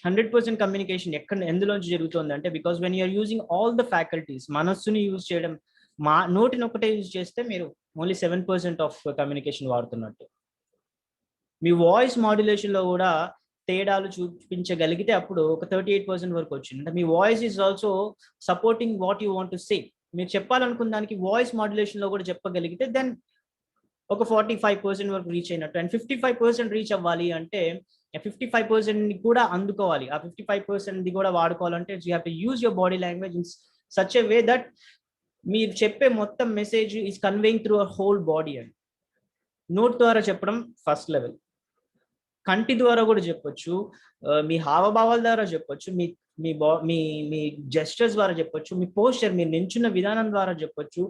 100% కమ్యూనికేషన్ ఎందులోంచి జరుగుతుంది అంటే, because when you're using all the faculties, మనస్సుని యూజ్ చేయడం, నోటిని ఒకటే యూజ్ చేస్తే మీరు ఓన్లీ 7% ఆఫ్ కమ్యూనికేషన్ వాడుతున్నట్టు. మీ వాయిస్ మాడ్యులేషన్ లో కూడా తేడాలు చూపించగలిగితే అప్పుడు ఒక 38% వరకు వచ్చింది. అంటే మీ voice is also supporting what you want to say. మీరు చెప్పాలనుకున్న దానికి వాయిస్ మాడ్యులేషన్ లో కూడా చెప్పగలిగితే దెన్ ఒక 45% వరకు రీచ్ అయినట్టు. అండ్ 55% రీచ్ అవ్వాలి అంటే 55% కూడా అందుకోవాలి. ఆ 55% కూడా వాడుకోవాలంటే you have to use your body language in such a way that మీరు చెప్పే మొత్తం message is conveying through our whole body. And నోట్ ద్వారా చెప్పడం ఫస్ట్ లెవెల్, కంటి ద్వారా కూడా చెప్పొచ్చు, మీ హావభావాల ద్వారా చెప్పొచ్చు, మీ మీ జెస్టర్స్ ద్వారా చెప్పొచ్చు, మీ పోస్చర్, మీరు నించున్న విధానం ద్వారా చెప్పొచ్చు.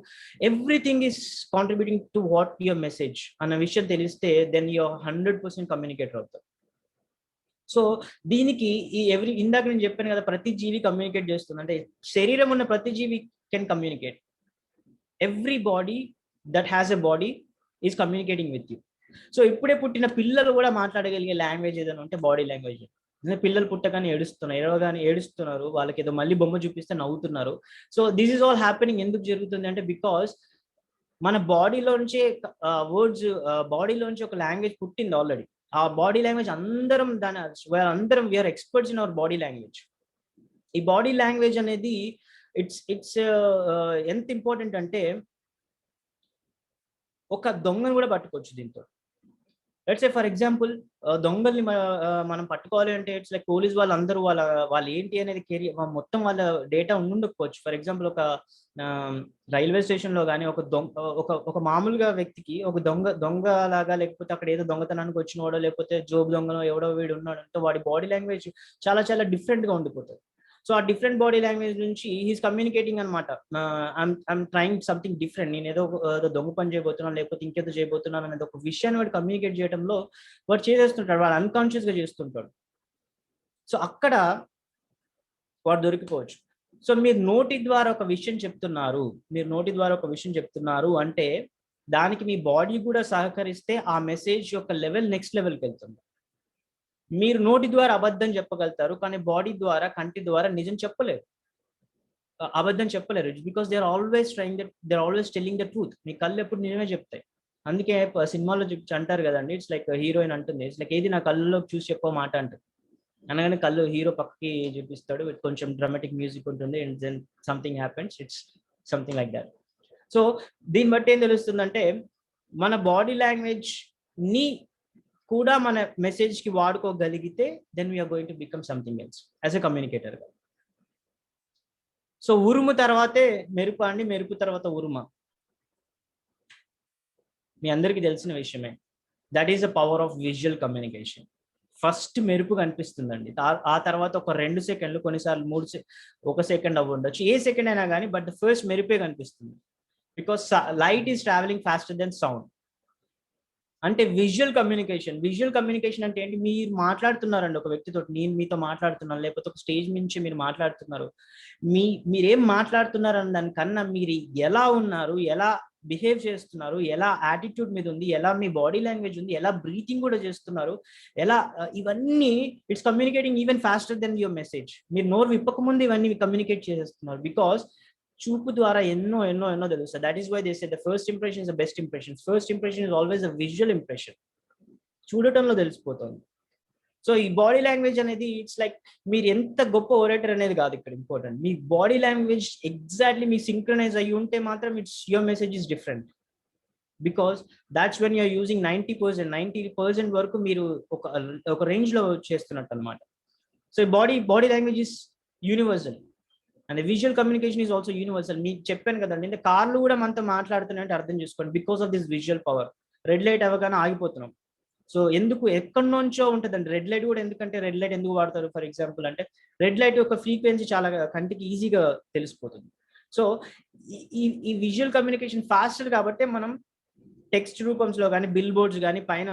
Everything is contributing to what your message అన్న విషయం తెలిస్తే దెన్ యువర్ 100% కమ్యూనికేటర్ అవుతారు. సో దీనికి ఇందాక నేను చెప్పాను కదా, ప్రతి జీవి కమ్యూనికేట్ చేస్తుంది. అంటే శరీరం ఉన్న ప్రతి జీవి can communicate. Every body that has a body is communicating with you. So ఇప్పుడే పుట్టిన పిల్లలు కూడా మాట్లాడగలిగే లాంగ్వేజ్ ఏదైనా ఉంటే బాడీ లాంగ్వేజ్. పిల్లలు పుట్టగానే ఏడుస్తున్నారు, వాళ్ళకి ఏదో మళ్ళీ బొమ్మ చూపిస్తే నవ్వుతున్నారు. So this is all happening. ఎందుకు జరుగుతుంది అంటే బికాస్ మన బాడీలోంచి వర్డ్స్, బాడీలోంచి ఒక లాంగ్వేజ్ పుట్టింది ఆల్రెడీ. ఆ బాడీ లాంగ్వేజ్ అందరం we are experts in our body language. ఈ బాడీ లాంగ్వేజ్ అనేది ఇట్స్ ఎంత ఇంపార్టెంట్ అంటే ఒక దొంగను కూడా పట్టుకోవచ్చు దీంతో. లెట్స్ సే ఫర్ ఎగ్జాంపుల్, దొంగల్ని మనం పట్టుకోవాలి అంటే ఇట్స్ లైక్ పోలీస్ వాళ్ళందరూ వాళ్ళు ఏంటి అనేది మొత్తం వాళ్ళ డేటా ఉండకపోవచ్చు. ఫర్ ఎగ్జాంపుల్ ఒక రైల్వే స్టేషన్ లో కానీ ఒక మామూలుగా వ్యక్తికి ఒక దొంగ లాగా, లేకపోతే అక్కడ ఏదో దొంగతనానికి వచ్చినవాడో, లేకపోతే జోబు దొంగలో ఎవడో వీడు ఉన్నాడు అంటే వాడి బాడీ లాంగ్వేజ్ చాలా చాలా డిఫరెంట్ గా ఉండిపోతుంది. సో ఆ డిఫరెంట్ బాడీ లాంగ్వేజ్ నుంచి హీస్ కమ్యూనికేటింగ్ అనమాట, ఐఎమ్ ట్రైంగ్ సంథింగ్ డిఫరెంట్, నేను ఏదో దొంగ పని చేయబోతున్నాను, లేకపోతే ఇంకేదో చేయబోతున్నాను అనేది ఒక విషయాన్ని వాడు కమ్యూనికేట్ చేయడంలో వాడు చేసేస్తుంటాడు, వాడు అన్కాన్షియస్ గా చేస్తుంటాడు. సో అక్కడ వాడు దొరికిపోవచ్చు. సో మీరు నోటి ద్వారా ఒక విషయం చెప్తున్నారు అంటే దానికి మీ బాడీ కూడా సహకరిస్తే ఆ మెసేజ్ యొక్క లెవెల్ నెక్స్ట్ లెవెల్కి వెళ్తుంది. మీరు నోటి ద్వారా అబద్ధం చెప్పగలుగుతారు, కానీ బాడీ ద్వారా, కంటి ద్వారా నిజం చెప్పలేరు, అబద్ధం చెప్పలేరు. Because they are always telling the truth. మీ కళ్ళు ఎప్పుడు నిజమే చెప్తాయి. అందుకే సినిమాలో అంటారు కదండి, ఇట్స్ లైక్ హీరోయిన్ అంటుంది, ఇట్స్ లైక్ ఏది నా కళ్ళలో చూసి చెప్పో మాట అంటుంది అనగానే కళ్ళు హీరో పక్కకి చూపిస్తాడు, కొంచెం డ్రామాటిక్ మ్యూజిక్ ఉంటుంది, and then something happens, it's something like that. So దీన్ని బట్టి ఏం తెలుస్తుందంటే మన బాడీ లాంగ్వేజ్ ని కూడా మన మెసేజ్ కి వాడుకోగలిగితే then we're going to become something else as a communicator. So ఉరుము తర్వాతే మెరుపు అండి, మెరుపు తర్వాత ఉరుమ, మీ అందరికీ తెలిసిన విషయమే. That is the power of visual communication. First మెరుపు కనిపిస్తుందండి. ఆ తర్వాత ఒక 2 సెకండ్లు, కొన్నిసార్లు 1 సెకండ్ అవ్వ ఉండొచ్చు, ఏ సెకండ్ అయినా కానీ, బట్ ద ఫస్ట్ మెరుపే కనిపిస్తుంది. Because light is travelling faster than sound. అంటే విజువల్ కమ్యూనికేషన్ అంటే ఏంటి? మీరు మాట్లాడుతున్నారండి ఒక వ్యక్తితో, నేను మీతో మాట్లాడుతున్నాను, లేకపోతే ఒక స్టేజ్ నుంచి మీరు మాట్లాడుతున్నారు, మీరేం మాట్లాడుతున్నారు అన్న దానికన్నా మీరు ఎలా ఉన్నారు, ఎలా బిహేవ్ చేస్తున్నారు, ఎలా యాటిట్యూడ్ మీద ఉంది, ఎలా మీ బాడీ లాంగ్వేజ్ ఉంది, ఎలా బ్రీతింగ్ కూడా చేస్తున్నారు, ఎలా ఇవన్నీ it's communicating even faster than your message. మీరు నోరు విప్పక ముందు ఇవన్నీ కమ్యూనికేట్ చేసేస్తున్నారు. బికాస్ చూపు ద్వారా ఎన్నో ఎన్నో ఎన్నో తెలుస్తుంది. That is why they say the first impression is the best impression. First impression is always a visual impression. చూడటంలో తెలిసిపోతుంది. సో ఈ బాడీ లాంగ్వేజ్ అనేది ఇట్స్ లైక్ మీరు ఎంత గొప్ప ఓరేటర్ అనేది కాదు ఇక్కడ ఇంపార్టెంట్. మీ బాడీ లాంగ్వేజ్ ఎగ్జాక్ట్లీ మీ సింక్రనైజ్ అయ్యి ఉంటే మాత్రం it's your message is different. Because that's when you're using 90% వరకు మీరు ఒక రేంజ్ లో చేస్తున్నట్టు అనమాట. So body language is universal and visual communication is also universal. మీకు చెప్పాను కదండి, అంటే కార్లు కూడా మనతో మాట్లాడుతున్నాయంటే అర్థం చేసుకోండి, because of this visual power. Red light అవ్వగానే ఆగిపోతున్నాం. సో ఎందుకు? ఎక్కడి నుంచో ఉంటుందండి రెడ్ లైట్ కూడా. ఎందుకంటే రెడ్ లైట్ ఎందుకు వాడతారు ఫర్ ఎగ్జాంపుల్ అంటే, రెడ్ లైట్ యొక్క ఫ్రీక్వెన్సీ చాలా కంటికి ఈజీగా తెలిసిపోతుంది. సో ఈ విజువల్ కమ్యూనికేషన్ ఫాస్టర్ కాబట్టి మనం టెక్స్ట్ రూపంలో కానీ, బిల్ బోర్డ్స్ కానీ, పైన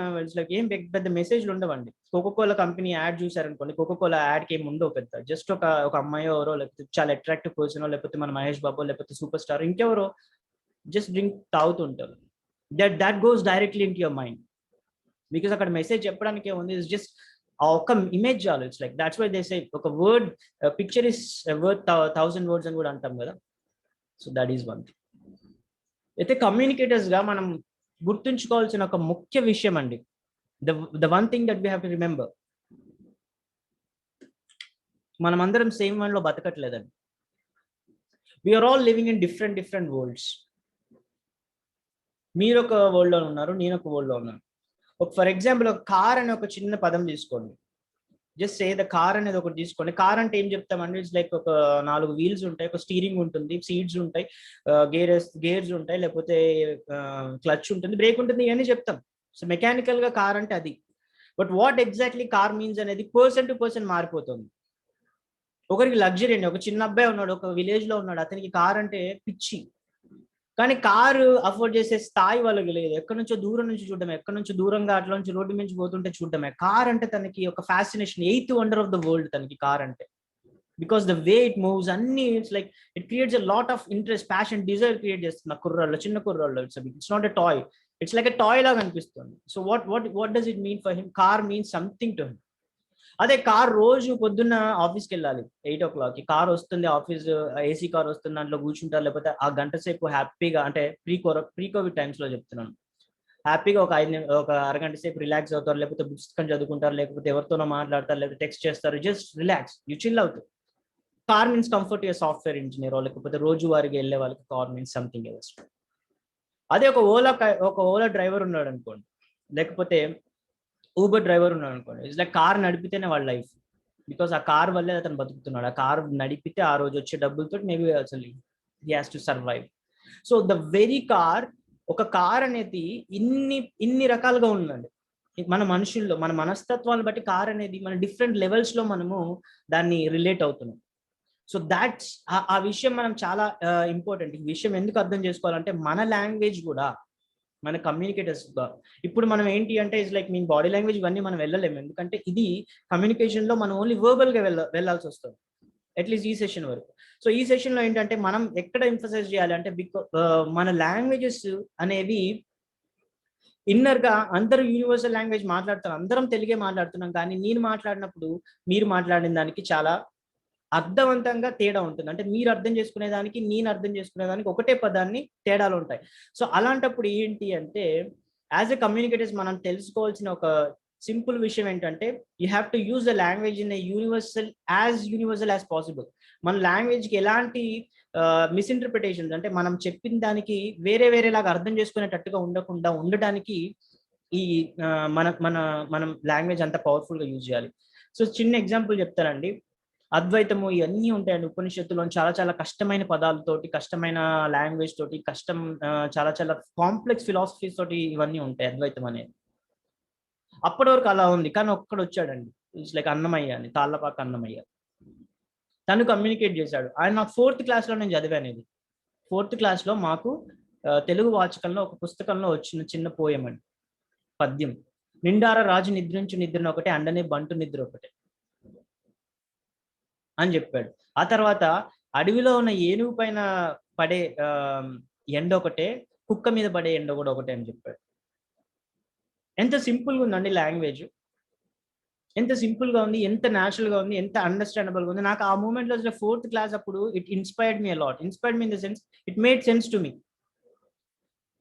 ఏం పెద్ద మెసేజ్లు ఉండవండి. కోకోకోలా కంపెనీ యాడ్ చూసారనుకోండి, కోకోకోలా యాడ్కి ఏమి ఉండవు పెద్ద. జస్ట్ ఒక అమ్మాయి ఎవరో, లేకపోతే చాలా అట్రాక్టివ్ పర్సన్, లేకపోతే మన మహేష్ బాబు, లేకపోతే సూపర్ స్టార్ ఇంకెవరో జస్ట్ డ్రింక్ తాగుతుంటారు. That goes directly into your mind. Because అక్కడ మెసేజ్ చెప్పడానికి ఏముంది, ఇట్స్ జస్ట్ ఒక ఇమేజ్ చాలు. It's like that's why they say ఒక word picture is worth 1000 words అని కూడా అంటాం కదా. So that is one thing. అయితే కమ్యూనికేటర్స్ గా మనం గుర్తుంచుకోవాల్సిన ఒక ముఖ్య విషయం అండి, the one thing that we have to remember, మనం అందరం సేమ్ వరల్డ్ లో బతకట్లేదండి. We're all living in different worlds. మీరు ఒక వరల్డ్ లో ఉన్నారు, నేను ఒక వరల్డ్ లో ఉన్నాను. ఫర్ ఎగ్జాంపుల్ ఒక కార్ అనే ఒక చిన్న పదం తీసుకోండి. జస్ట్ సే ద కార్ అనేది ఒకటి తీసుకోండి. కార్ అంటే ఏం చెప్తామండి? ఇట్స్ లైక్ ఒక 4 వీల్స్ ఉంటాయి, ఒక స్టీరింగ్ ఉంటుంది, సీట్స్ ఉంటాయి, గేర్స్ ఉంటాయి, లేకపోతే క్లచ్ ఉంటుంది, బ్రేక్ ఉంటుంది, ఇవన్నీ చెప్తాం. సో మెకానికల్ గా కార్ అంటే అది. But what exactly car means అనేది పర్సన్ టు పర్సన్ మారిపోతుంది. ఒకరికి లగ్జరీ అండి. ఒక చిన్న అబ్బాయి ఉన్నాడు, ఒక విలేజ్ లో ఉన్నాడు, అతనికి కార్ అంటే పిచ్చి. కానీ కారు అఫోర్డ్ చేసే స్థాయి వాళ్ళకి లేదు. ఎక్కడి నుంచో దూరం నుంచి చూడడమే, ఎక్కడి నుంచో దూరంగా అట్లా నుంచి రోడ్డు నుంచి పోతుంటే చూడడమే. కార్ అంటే తనకి ఒక fascination, 8th wonder of the world తనకి కార్ అంటే. Because the way it moves అన్ని it's like it creates a lot of interest, passion, desire create చేస్తుంది ఆ కుర్రాళ్ళు, చిన్న కుర్రాళ్ళు. It's not a toy, it's like a toy లాగా అనిపిస్తుంది. So what does it mean for him? Car means something to him. అదే car రోజు పొద్దున్న ఆఫీస్కి వెళ్ళాలి 8 o'clock, కార్ వస్తుంది, ఆఫీస్ ఏసీ కార్ వస్తుంది, దాంట్లో కూర్చుంటారు, లేకపోతే ఆ గంట సేపు హ్యాపీగా, అంటే ప్రీ కోవిడ్ టైమ్స్ లో చెప్తున్నాను, హ్యాపీగా ఒక అరగంట సేపు రిలాక్స్ అవుతారు, లేకపోతే బుక్స్ కానీ చదువుకుంటారు, లేకపోతే ఎవరితోనో మాట్లాడతారు, లేకపోతే టెక్స్ట్ చేస్తారు, జస్ట్ రిలాక్స్, యూ చిల్ అవుతారు. Car means comfort, software engineer, లేకపోతే రోజు వారికి వెళ్ళే వాళ్ళకి కార్ మీన్స్ సంథింగ్ ఎల్స్. అదే ఒక ఓలా డ్రైవర్ ఉన్నాడు అనుకోండి, లేకపోతే ఊబర్ డ్రైవర్ ఉన్నాడు అనుకోండి, ఇట్స్ లైక్ కార్ నడిపితేనే వాళ్ళ లైఫ్. బికాస్ ఆ కార్ వల్లే అతను బతుకుతున్నాడు. ఆ కార్ నడిపితే ఆ రోజు వచ్చే డబ్బులతో మేబీ అసలు he has to survive. So the very car, ఒక కార్ అనేది ఇన్ని రకాలుగా ఉందండి. మన మనుషుల్లో, మన మనస్తత్వాన్ని బట్టి కార్ అనేది మన డిఫరెంట్ లెవెల్స్ లో మనము దాన్ని రిలేట్ అవుతున్నాం. సో దాట్స్ ఆ విషయం మనం చాలా ఇంపార్టెంట్. ఈ విషయం ఎందుకు అర్థం చేసుకోవాలంటే, మన లాంగ్వేజ్ కూడా మన కమ్యూనికేటర్స్ గా ఇప్పుడు మనం ఏంటి అంటే, it's like mean body language ఇవన్నీ మనం వెళ్ళలేము, ఎందుకంటే ఇది కమ్యూనికేషన్ లో మనం ఓన్లీ వర్బల్ గా వెళ్ళాల్సి వస్తుంది, అట్లీస్ట్ ఈ సెషన్ వరకు. సో ఈ సెషన్ లో ఏంటంటే మనం ఎక్కడ ఎంఫసైజ్ చేయాలి అంటే, మన లాంగ్వేజెస్ అనేవి ఇన్నర్ గా అందరూ యూనివర్సల్ లాంగ్వేజ్ మాట్లాడుతారు, అందరం తెలుగే మాట్లాడుతున్నాం, కానీ నేను మాట్లాడినప్పుడు మీరు మాట్లాడిన దానికి చాలా అర్థవంతంగా తేడా ఉంటుంది. అంటే మీరు అర్థం చేసుకునేదానికి, నేను అర్థం చేసుకునేదానికి ఒకటే పదాన్ని తేడాలు ఉంటాయి. సో అలాంటప్పుడు ఏంటి అంటే, యాజ్ ఎ కమ్యూనికేటర్స్ మనం తెలుసుకోవాల్సిన ఒక సింపుల్ విషయం ఏంటంటే, you have to use the language in universal as possible. మన లాంగ్వేజ్ కి ఎలాంటి మిస్ఇంటర్ప్రిటేషన్స్, అంటే మనం చెప్పిన దానికి వేరేలాగా అర్థం చేసుకునేటట్టుగా ఉండడానికి ఈ మనం లాంగ్వేజ్ అంత పవర్ఫుల్ గా యూజ్ చేయాలి. సో చిన్న ఎగ్జాంపుల్ చెప్తానండి. అద్వైతము ఇవన్నీ ఉంటాయండి ఉపనిషత్తులో, చాలా కష్టమైన పదాలతోటి, కష్టమైన లాంగ్వేజ్ తోటి, చాలా కాంప్లెక్స్ ఫిలాసఫీస్ తోటి ఇవన్నీ ఉంటాయి అద్వైతం అనేది. అప్పటి వరకు అలా ఉంది, కానీ ఒక్కడు వచ్చాడండి, ఇట్స్ లైక్ అన్నమయ్య అని, తాళ్ళపాక అన్నమయ్య. తను కమ్యూనికేట్ చేశాడు. ఆయన నాకు 4th క్లాస్లో నేను చదివాను ఇది. 4th క్లాస్లో మాకు తెలుగు వాచకంలో ఒక పుస్తకంలో వచ్చిన చిన్న పోయం అండి, పద్యం. నిండార రాజు నిద్రించు నిద్రను ఒకటే, అండనే బంటు నిద్ర ఒకటే అని చెప్పాడు. ఆ తర్వాత అడవిలో ఉన్న ఏనుగు పైన పడే ఎండ ఒకటే, కుక్క మీద పడే ఎండ కూడా ఒకటే అని చెప్పాడు. ఎంత సింపుల్గా ఉందండి లాంగ్వేజ్, ఎంత సింపుల్ గా ఉంది, ఎంత న్యాచురల్ గా ఉంది, ఎంత అండర్స్టాండబుల్ గా ఉంది. నాకు ఆ మూమెంట్ లో 4th క్లాస్ అప్పుడు it inspired me a lot. Inspired me in the sense it made sense to me.